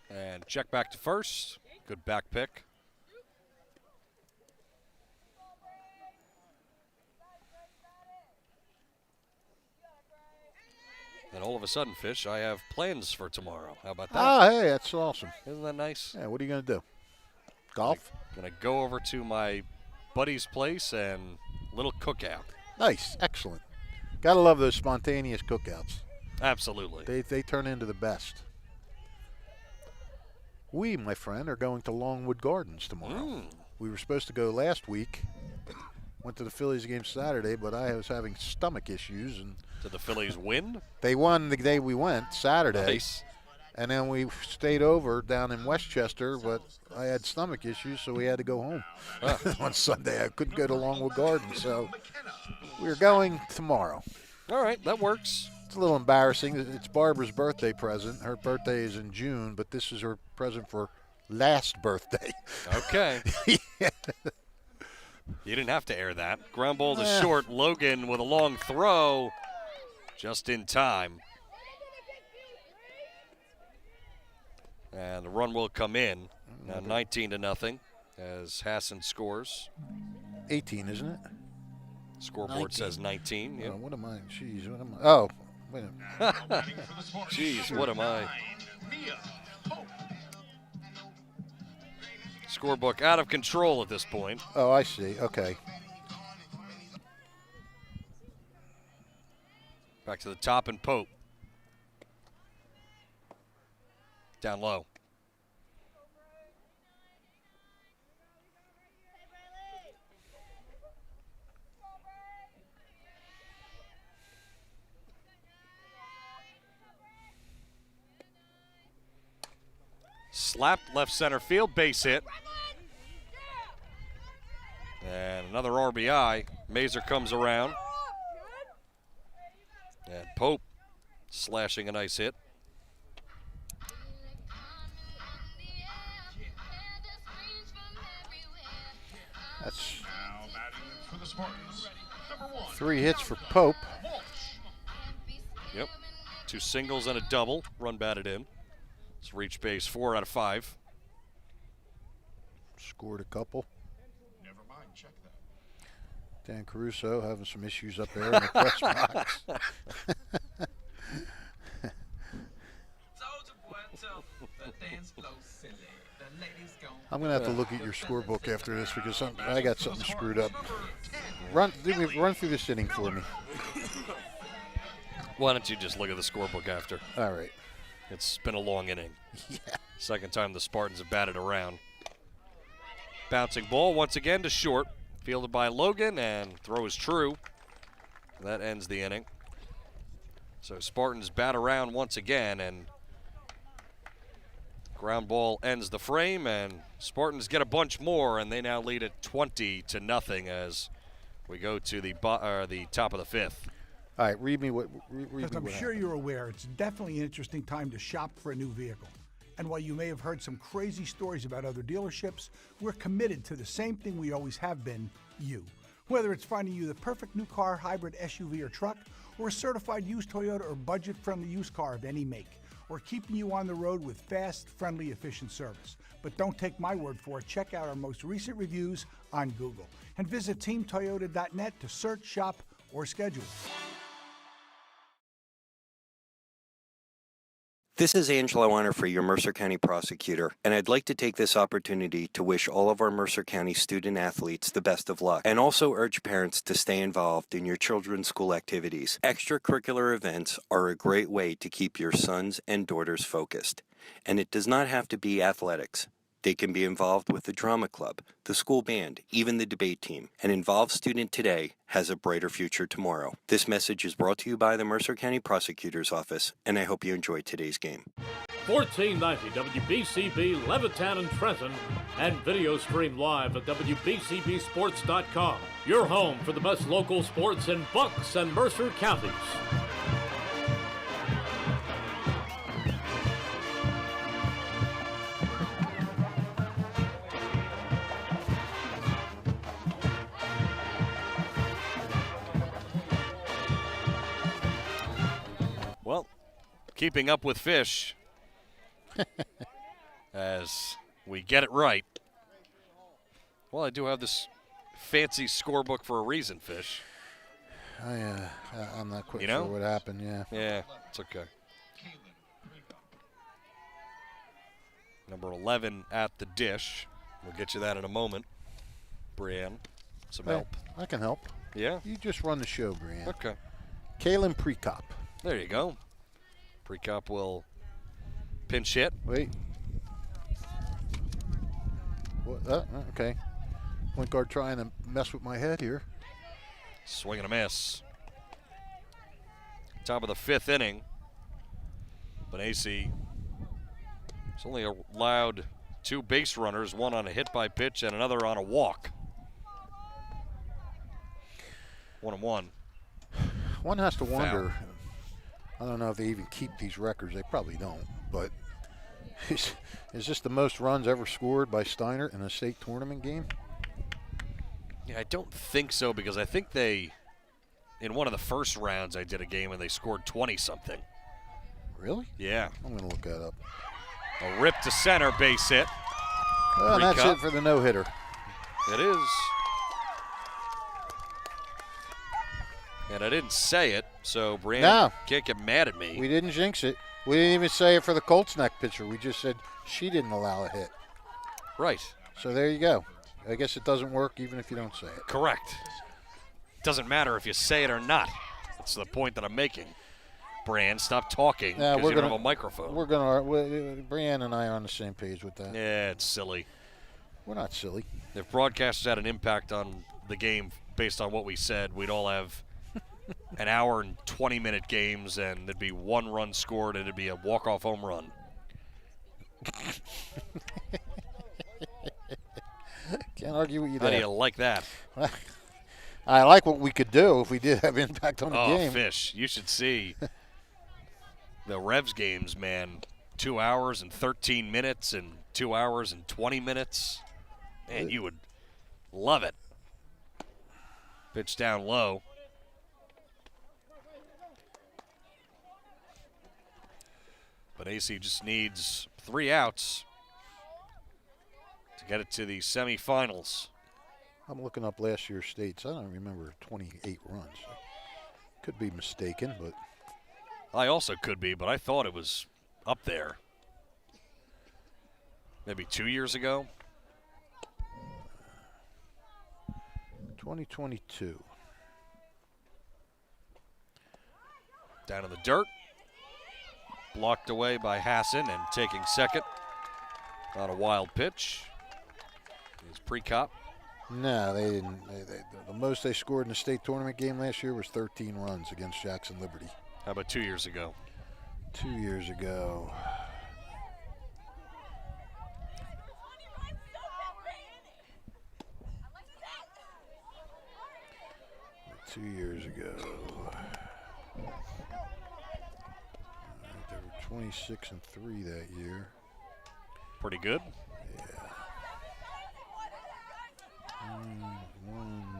And check back to first. Good back pick. And all of a sudden, Fish, I have plans for tomorrow. How about that? Ah, hey, that's awesome. Isn't that nice? Yeah, what are you going to do? Golf? I'm going to go over to my buddy's place and little cookout. Nice. Excellent. Got to love those spontaneous cookouts. Absolutely. They turn into the best. We, my friend, are going to Longwood Gardens tomorrow. We were supposed to go last week. Went to the Phillies game Saturday, but I was having stomach issues. And did the Phillies win? They won the day we went, Saturday. Nice. And then we stayed over down in Westchester, but I had stomach issues, so we had to go home on Sunday. I couldn't go to Longwood Gardens, so we're going tomorrow. All right, that works. It's a little embarrassing. It's Barbara's birthday present. Her birthday is in June, but this is her present for last birthday. Okay. Yeah. You didn't have to air that. Ground ball to short. Logan with a long throw just in time. And the run will come in. Now 19-0 as Hassan scores. 18, isn't it? Scoreboard 19. Says 19. Yep. What am I? Jeez, what am I? Oh, wait a minute. Jeez, what am I? Scorebook out of control at this point. Oh, I see. Okay. Back to the top and Pope. Down low. Slapped left center field, base hit. And another RBI. Mazer comes around. And Pope slashing a nice hit. That's 3 hits for Pope. Yep. 2 singles and a double. Run batted in. It's reached base 4 out of 5. Scored a couple. Dan Caruso having some issues up there in the press box. I'm going to have to look at your scorebook after this because I got something screwed up. Run through this inning for me. Why don't you just look at the scorebook after? All right. It's been a long inning. Yeah. Second time the Spartans have batted around. Bouncing ball once again to short. Fielded by Logan, and throw is true. That ends the inning. So Spartans bat around once again, and Ground ball ends the frame, and Spartans get a bunch more, and they now lead it 20-0 as we go to the top of the fifth. All right, read me what. As I'm sure you're aware, it's definitely an interesting time to shop for a new vehicle. And while you may have heard some crazy stories about other dealerships, we're committed to the same thing we always have been, you. Whether it's finding you the perfect new car, hybrid, SUV, or truck, or a certified used Toyota or budget-friendly used car of any make, or keeping you on the road with fast, friendly, efficient service. But don't take my word for it. Check out our most recent reviews on Google. And visit teamtoyota.net to search, shop, or schedule. This is Angelo Weiner, your Mercer County prosecutor, and I'd like to take this opportunity to wish all of our Mercer County student athletes the best of luck, and also urge parents to stay involved in your children's school activities. Extracurricular events are a great way to keep your sons and daughters focused, and it does not have to be athletics. They can be involved with the drama club, the school band, even the debate team. An involved student today has a brighter future tomorrow. This message is brought to you by the Mercer County Prosecutor's Office, and I hope you enjoyed today's game. 1490 WBCB Levittown and Trenton, and video stream live at WBCBsports.com. Your home for the best local sports in Bucks and Mercer counties. Well, keeping up with Fish as we get it right. Well, I do have this fancy scorebook for a reason, Fish. I'm not quite sure what happened, yeah. Yeah, it's okay. Number 11 at the dish. We'll get you that in a moment. Brianne, some help. I can help. Yeah? You just run the show, Brianne. Okay. Kalen Prekop. There you go. Prekop will pinch hit. Wait. What? Okay. Point guard trying to mess with my head here. Swing and a miss. Top of the fifth inning. Benacy has only allowed 2 base runners, one on a hit by pitch and another on a walk. 1-1. One has to wonder. Foul. I don't know if they even keep these records. They probably don't. But is this the most runs ever scored by Steinert in a state tournament game? Yeah, I don't think so, because I think they, in one of the first rounds I did a game and they scored 20-something. Really? Yeah. I'm going to look that up. A rip to center base hit. Well, that's it for the no-hitter. It is. And I didn't say it, so Brianne can't get mad at me. We didn't jinx it. We didn't even say it for the Colts neck pitcher. We just said she didn't allow a hit. Right. So there you go. I guess it doesn't work even if you don't say it. Correct. Doesn't matter if you say it or not. That's the point that I'm making. Brianne, stop talking because you don't have a microphone. Brianne and I are on the same page with that. Yeah, it's silly. We're not silly. If broadcasters had an impact on the game based on what we said, we'd all have an hour and 20-minute games, and there'd be 1 run scored, and it'd be a walk-off home run. Can't argue with you How there. do you like that? I like what we could do if we did have impact on the game. Oh, Fish, you should see the Revs games, man. 2 hours and 13 minutes and 2 hours and 20 minutes. Man, you would love it. Pitch down low. But AC just needs 3 outs to get it to the semifinals. I'm looking up last year's states. I don't remember 28 runs. Could be mistaken, but I also could be, but I thought it was up there. Maybe 2 years ago. 2022. Down in the dirt. Blocked away by Hassan and taking second on a wild pitch is Prekop. No, they didn't. The most they scored in a state tournament game last year was 13 runs against Jackson Liberty. How about 2 years ago? 2 years ago. 2 years ago. They were 26-3 that year. Pretty good. Yeah.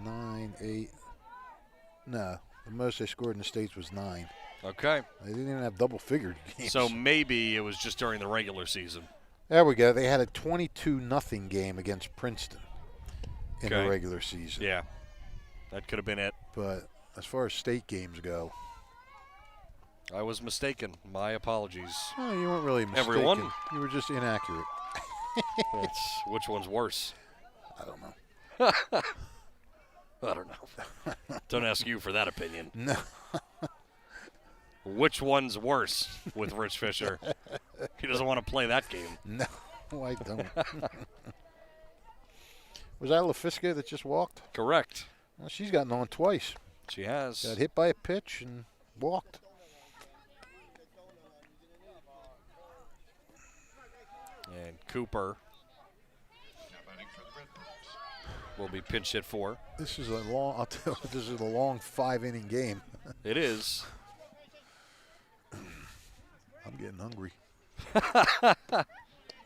9, 8. No, the most they scored in the States was 9. Okay. They didn't even have double-figured games. So maybe it was just during the regular season. There we go. They had a 22-0 game against Princeton in the Okay. regular season. Yeah, that could have been it. But as far as state games go, I was mistaken. My apologies. oh, you weren't really mistaken. Everyone? You were just inaccurate. Which one's worse? I don't know. I don't know. Don't ask you for that opinion. No. Which one's worse with Rich Fisher? He doesn't want to play that game. No, I don't. Was that LaFisca that just walked? Correct. Well, she's gotten on twice. She has. Got hit by a pitch and walked. And Cooper will be pinch hit for. This is a long. I'll tell you, this is a long 5-inning game. It is. I'm getting hungry.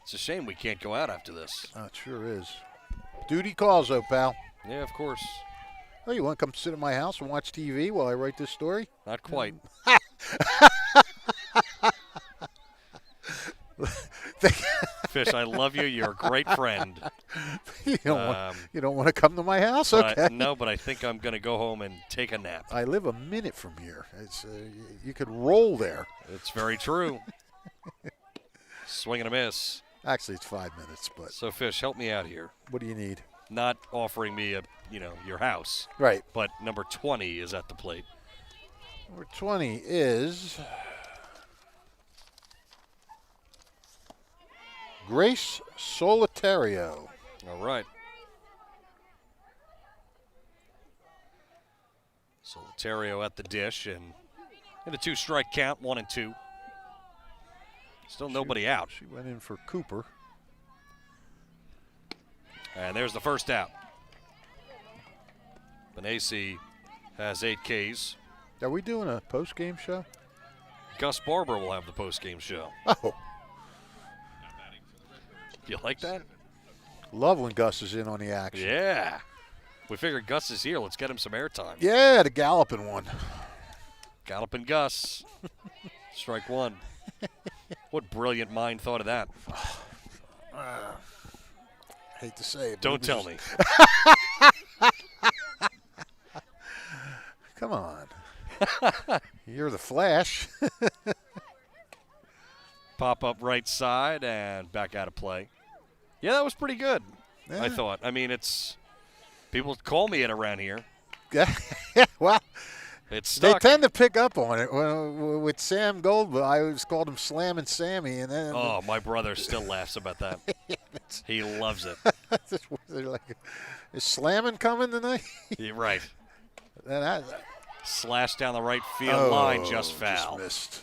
It's a shame we can't go out after this. It sure is. Duty calls, though, pal. Yeah, of course. Oh, you want to come sit at my house and watch TV while I write this story? Not quite. Fish, I love you. You're a great friend. You don't want to come to my house? Okay. No, but I think I'm going to go home and take a nap. I live a minute from here. It's you could roll there. It's very true. Swing and a miss. Actually, it's 5 minutes, but. So, Fish, help me out here. What do you need? Not offering me your house. Right. But number 20 is at the plate. Number 20 is Grace Solitario. All right. Solitario at the dish and in a 2-strike count, 1-2. Still nobody out. She went in for Cooper. And there's the first out. Benacy has 8 Ks. Are we doing a post-game show? Gus Barber will have the post-game show. Oh. You like that? Love when Gus is in on the action. Yeah. We figured Gus is here. Let's get him some airtime. Yeah, the galloping one. Galloping Gus. Strike one. What brilliant mind thought of that? Hate to say it. Don't tell me. Come on. You're the Flash. Pop up right side and back out of play. Yeah, that was pretty good, Yeah. I thought. I mean, it's people call me it around here. Yeah, well, It's they stuck. tend to pick up on it. With Sam Goldberg, I always called him Slammin' Sammy. And then Oh, my brother still laughs about that. He loves it. they're like, is Slammin' coming tonight? You're right. And Slash down the right field line, just Just foul. missed.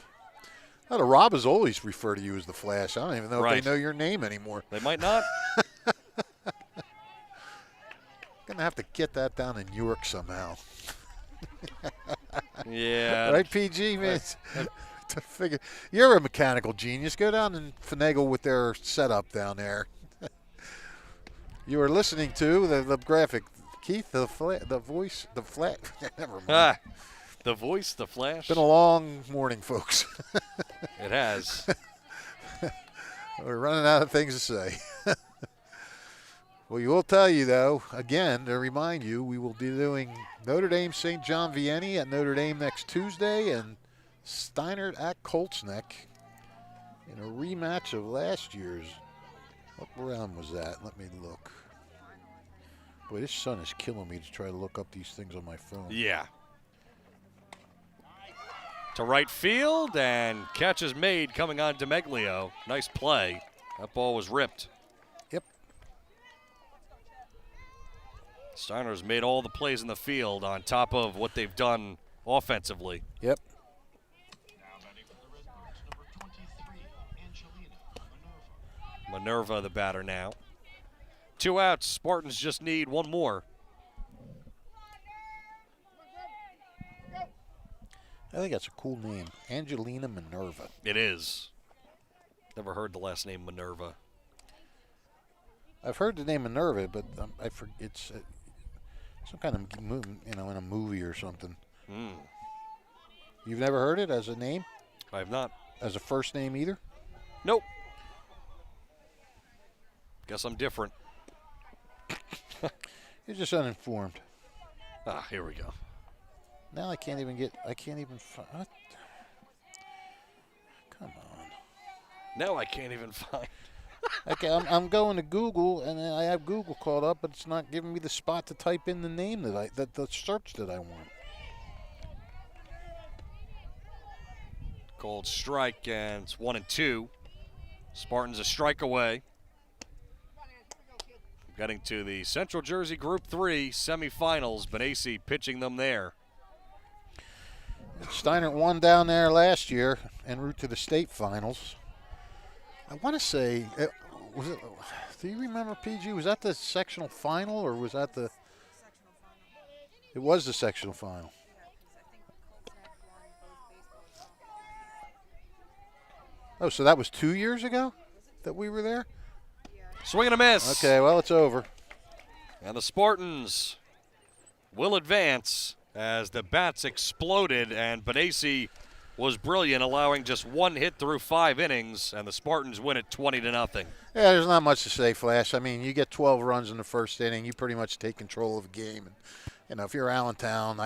Now, the Robbers always refer to you as the Flash. I don't even know Right. if they know your name anymore. They might not. Gonna have to get that down in Newark somehow. Yeah. Right, PG, man. To figure, you're a mechanical genius. Go down and finagle with their setup down there. You are listening to the graphic, Keith, the voice, the flat. Never mind. The voice, the flash. Been a long morning, folks. It has. We're running out of things to say. Well, you will tell you, though, again, to remind you, we will be doing Notre Dame St. John Vianney at Notre Dame next Tuesday and Steinert at Colts Neck in a rematch of last year's. What round was that? Let me look. Boy, this sun is killing me to try to look up these things on my phone. Yeah. To right field, and catch is made coming on DeMeglio. Nice play. That ball was ripped. Yep. Steiner's made all the plays in the field on top of what they've done offensively. Yep. Minerva, the batter now. 2 outs. Spartans just need one more. I think that's a cool name. Angelina Minerva. It is. Never heard the last name Minerva. I've heard the name Minerva, but I forget it's some kind of in a movie or something. You've never heard it as a name? I have not. As a first name either? Nope. Guess I'm different. You're just uninformed. Ah, here we go. Now I can't even find. Come on. Now I can't even find. Okay, I'm going to Google, and I have Google called up, but it's not giving me the spot to type in the name the search that I want. Cold strike, and it's 1-2. Spartans a strike away. Getting to the Central Jersey Group 3 semifinals. Benicia pitching them there. Steinert won down there last year en route to the state finals. I want to say, do you remember, PG? Was that the sectional final, or was that the? It was the sectional final. Oh, so that was 2 years ago that we were there? Swing and a miss. Okay, well, it's over. And the Spartans will advance as the bats exploded, and Benicia was brilliant, allowing just one hit through 5 innings, and the Spartans win it 20-0. Yeah, there's not much to say, Flash. I mean, you get 12 runs in the first inning, you pretty much take control of the game. And, if you're Allentown,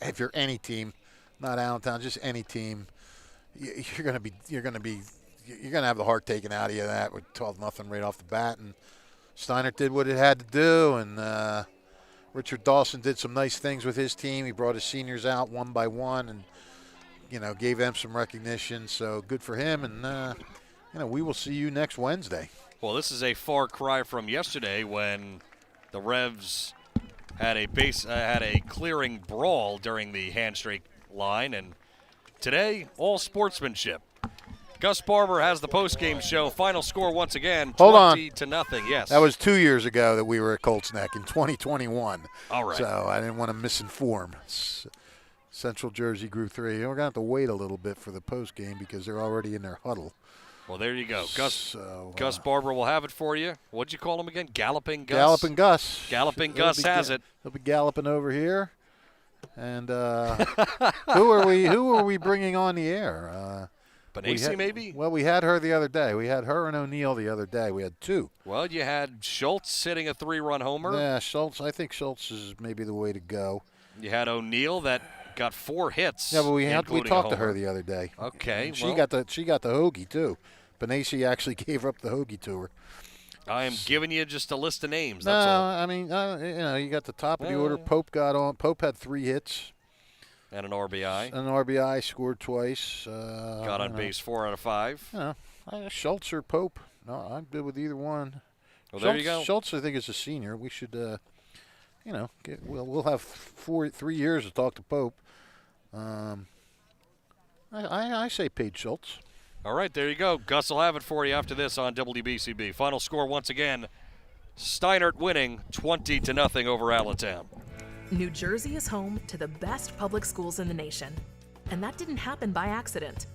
if you're any team, not Allentown, just any team, you're gonna have the heart taken out of you that with 12-0 right off the bat. And Steinert did what it had to do, and Richard Dawson did some nice things with his team. He brought his seniors out one by one, and gave them some recognition. So good for him, and we will see you next Wednesday. Well, this is a far cry from yesterday when the Revs had a clearing brawl during the handshake line, and today all sportsmanship. Gus Barber has the postgame show. Final score once again, 20-0. Yes. That was 2 years ago that we were at Colts Neck in 2021. All right. So I didn't want to misinform. Central Jersey Group 3. We're going to have to wait a little bit for the postgame because they're already in their huddle. Well, there you go. Gus Barber will have it for you. What'd you call him again? Galloping Gus? Galloping Gus. Galloping Gus has it. He'll be galloping over here. And who are we bringing on the air? Benicia, maybe? Well, we had her the other day. We had her and O'Neill the other day. We had 2. Well, you had Schultz hitting a 3-run homer. Yeah, Schultz. I think Schultz is maybe the way to go. You had O'Neill that got 4 hits. Yeah, but we talked to her the other day. Okay, she got the hoagie too. Benicia actually gave up the hoagie to her. I am giving you just a list of names. No, that's all. I mean, you got the top of the order. Pope got on. Pope had 3 hits. And an RBI. An RBI, scored twice. Got on base 4 out of 5. Schultz or Pope. No, I'm good with either one. Well, there you go. Schultz, I think, is a senior. We should, we'll have 3 years to talk to Pope. I say Paige Schultz. All right, there you go. Gus will have it for you after this on WBCB. Final score once again, Steinert winning 20-0 over Allentown. New Jersey is home to the best public schools in the nation, and that didn't happen by accident.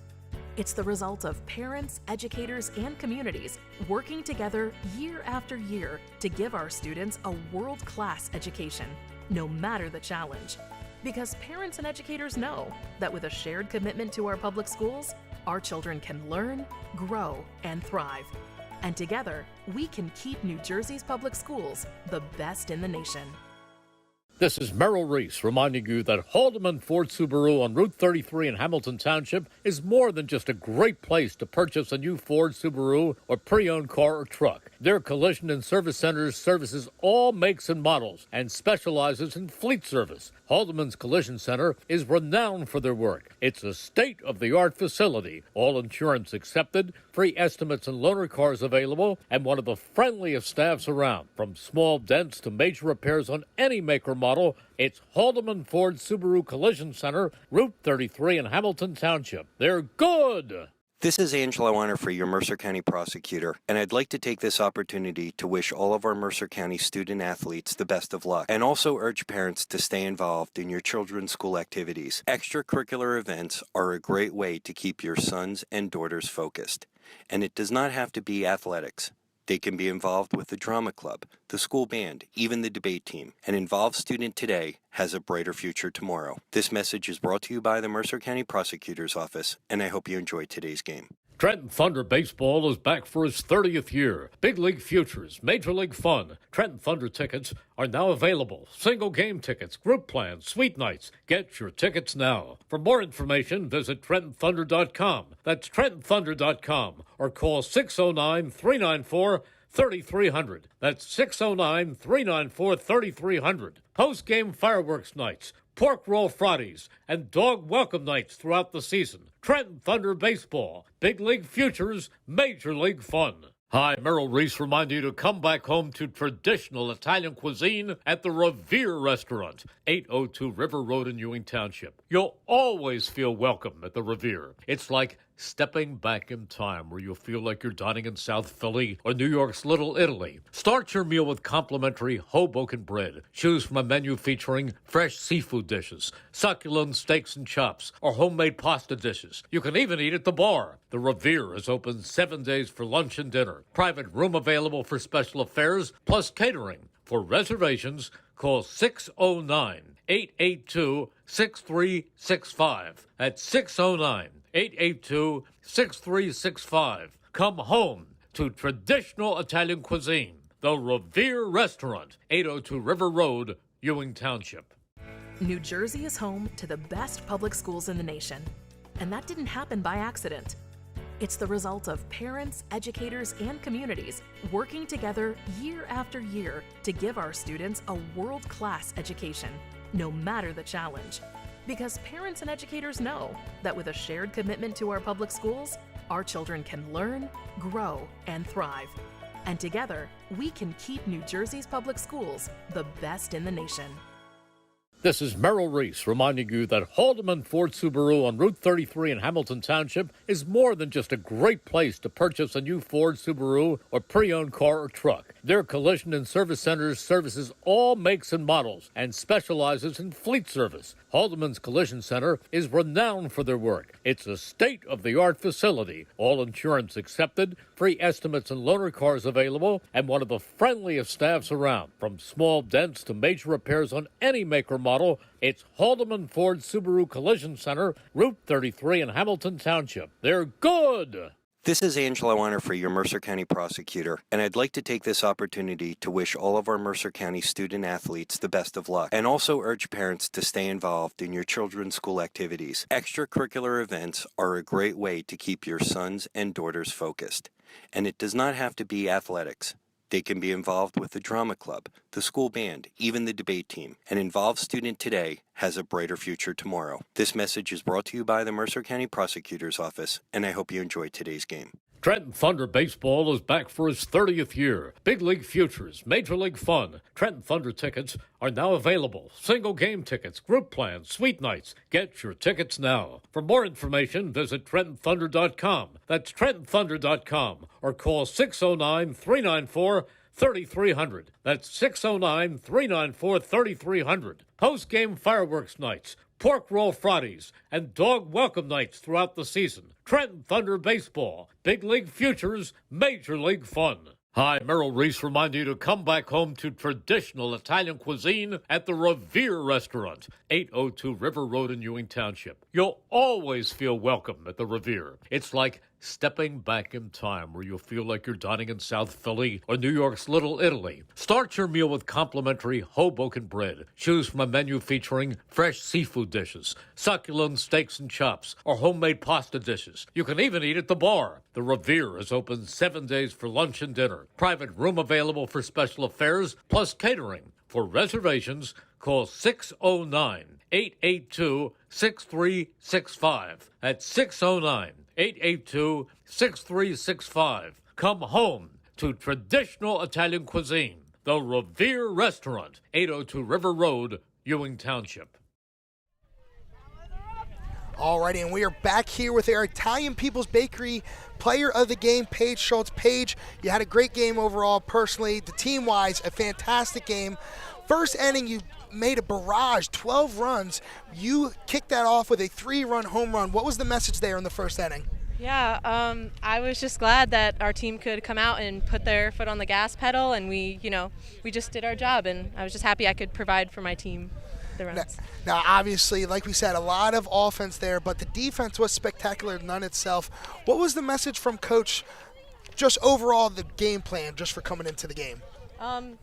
It's the result of parents, educators, and communities working together year after year to give our students a world-class education, no matter the challenge. Because parents and educators know that with a shared commitment to our public schools, our children can learn, grow, and thrive. And together, we can keep New Jersey's public schools the best in the nation. This is Merrill Reese reminding you that Haldeman Ford Subaru on Route 33 in Hamilton Township is more than just a great place to purchase a new Ford, Subaru, or pre-owned car or truck. Their collision and service centers services all makes and models and specializes in fleet service. Haldeman's Collision Center is renowned for their work. It's a state-of-the-art facility, all insurance accepted, free estimates and loaner cars available, and one of the friendliest staffs around. From small dents to major repairs on any make or model, it's Haldeman Ford Subaru Collision Center, Route 33 in Hamilton Township. They're good! This is Angelo Onifrey, your Mercer County prosecutor, and I'd like to take this opportunity to wish all of our Mercer County student athletes the best of luck, and also urge parents to stay involved in your children's school activities. Extracurricular events are a great way to keep your sons and daughters focused, and it does not have to be athletics. They can be involved with the drama club, the school band, even the debate team. An involved student today has a brighter future tomorrow. This message is brought to you by the Mercer County Prosecutor's Office, and I hope you enjoyed today's game. Trenton Thunder Baseball is back for its 30th year. Big League Futures, Major League Fun. Trenton Thunder tickets are now available. Single game tickets, group plans, suite nights. Get your tickets now. For more information, visit TrentonThunder.com. That's TrentonThunder.com or call 609-394-3300. That's 609-394-3300. Post-game fireworks nights, pork roll Fridays, and dog welcome nights throughout the season. Trenton Thunder Baseball, Big League Futures, Major League Fun. Hi, Merrill Reese reminding you to come back home to traditional Italian cuisine at the Revere Restaurant, 802 River Road in Ewing Township. You'll always feel welcome at the Revere. It's like stepping back in time where you'll feel like you're dining in South Philly or New York's Little Italy. Start your meal with complimentary Hoboken bread. Choose from a menu featuring fresh seafood dishes, succulent steaks and chops, or homemade pasta dishes. You can even eat at the bar. The Revere is open 7 days for lunch and dinner. Private room available for special affairs, plus catering. For reservations, call 609-882-6365. That's 609-882-6365. Come home to traditional Italian cuisine. The Revere Restaurant, 802 River Road, Ewing Township. New Jersey is home to the best public schools in the nation. And that didn't happen by accident. It's the result of parents, educators, and communities working together year after year to give our students a world-class education, no matter the challenge. Because parents and educators know that with a shared commitment to our public schools, our children can learn, grow, and thrive. And together, we can keep New Jersey's public schools the best in the nation. This is Merrill Reese reminding you that Haldeman Ford Subaru on Route 33 in Hamilton Township is more than just a great place to purchase a new Ford, Subaru, or pre-owned car or truck. Their collision and service centers services all makes and models and specializes in fleet service. Haldeman's Collision Center is renowned for their work. It's a state-of-the-art facility, all insurance accepted, free estimates and loaner cars available, and one of the friendliest staffs around. From small dents to major repairs on any make or model, it's Haldeman Ford Subaru Collision Center, Route 33 in Hamilton Township. They're good! This is Angelo Onifrey, your Mercer County prosecutor, and I'd like to take this opportunity to wish all of our Mercer County student athletes the best of luck, and also urge parents to stay involved in your children's school activities. Extracurricular events are a great way to keep your sons and daughters focused, and it does not have to be athletics. They can be involved with the drama club, the school band, even the debate team. An involved student today has a brighter future tomorrow. This message is brought to you by the Mercer County Prosecutor's Office, and I hope you enjoyed today's game. Trenton Thunder Baseball is back for its 30th year. Big League Futures, Major League Fun. Trenton Thunder tickets are now available. Single game tickets, group plans, suite nights. Get your tickets now. For more information, visit TrentonThunder.com. That's TrentonThunder.com or call 609-394-3300. That's 609-394-3300. Post-game fireworks nights, pork roll Fridays, and dog welcome nights throughout the season. Trenton Thunder Baseball, Big League Futures, Major League Fun. Hi, Merrill Reese reminding you to come back home to traditional Italian cuisine at the Revere Restaurant, 802 River Road in Ewing Township. You'll always feel welcome at the Revere. It's like stepping back in time where you'll feel like you're dining in South Philly or New York's Little Italy. Start your meal with complimentary Hoboken bread. Choose from a menu featuring fresh seafood dishes, succulent steaks and chops, or homemade pasta dishes. You can even eat at the bar. The Revere is open 7 days for lunch and dinner. Private room available for special affairs, plus catering. For reservations, call 609-882-6365. That's 609-882-6365. Come home to traditional Italian cuisine. The Revere Restaurant, 802 River Road, Ewing Township. Alrighty, and we are back here with our Italian People's Bakery player of the game, Paige Schultz. Paige, you had a great game overall personally. The team-wise, a fantastic game. First inning, you made a barrage, 12 runs. You kicked that off with a 3-run home run. What was the message there in the first inning? Yeah, I was just glad that our team could come out and put their foot on the gas pedal, and we just did our job, and I was just happy I could provide for my team the runs. Now, obviously, like we said, a lot of offense there, but the defense was spectacular in itself. What was the message from Coach, just overall the game plan, just for coming into the game?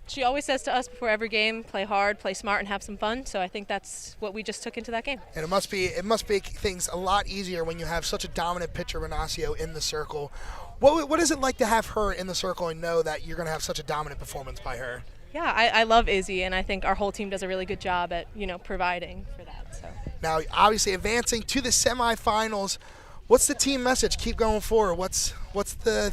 She always says to us before every game, play hard, play smart, and have some fun. So I think that's what we just took into that game. And it must make things a lot easier when you have such a dominant pitcher, Renacio, in the circle. What is it like to have her in the circle and know that you're going to have such a dominant performance by her? Yeah, I love Izzy, and I think our whole team does a really good job at providing for that. So now, obviously, advancing to the semifinals. What's the team message? Keep going forward. What's the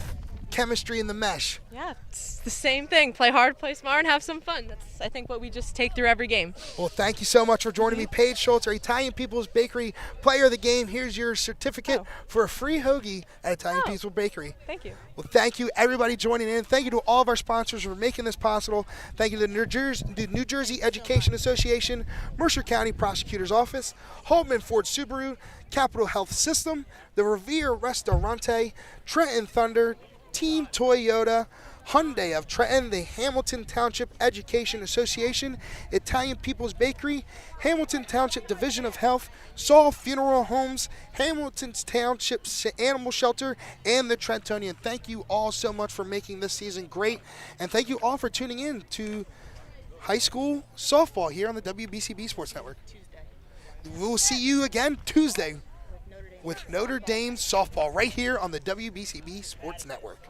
chemistry in the mesh? Yeah, it's the same thing. Play hard, play smart, and have some fun. That's, I think, what we just take through every game. Well, thank you so much for joining me, Paige Schultz, our Italian People's Bakery player of the game. Here's your certificate for a free hoagie at Italian People's Bakery. Thank you. Well, thank you, everybody joining in. Thank you to all of our sponsors for making this possible. Thank you to the New Jersey Education Association, Mercer County Prosecutor's Office, Haldeman Ford Subaru, Capital Health System, the Revere Restaurante, Trenton Thunder, Team Toyota, Hyundai of Trenton, the Hamilton Township Education Association, Italian People's Bakery, Hamilton Township Division of Health, Saul Funeral Homes, Hamilton Township Animal Shelter, and the Trentonian. Thank you all so much for making this season great, and thank you all for tuning in to high school softball here on the WBCB Sports Network. We'll see you again Tuesday with Notre Dame softball right here on the WBCB Sports Network.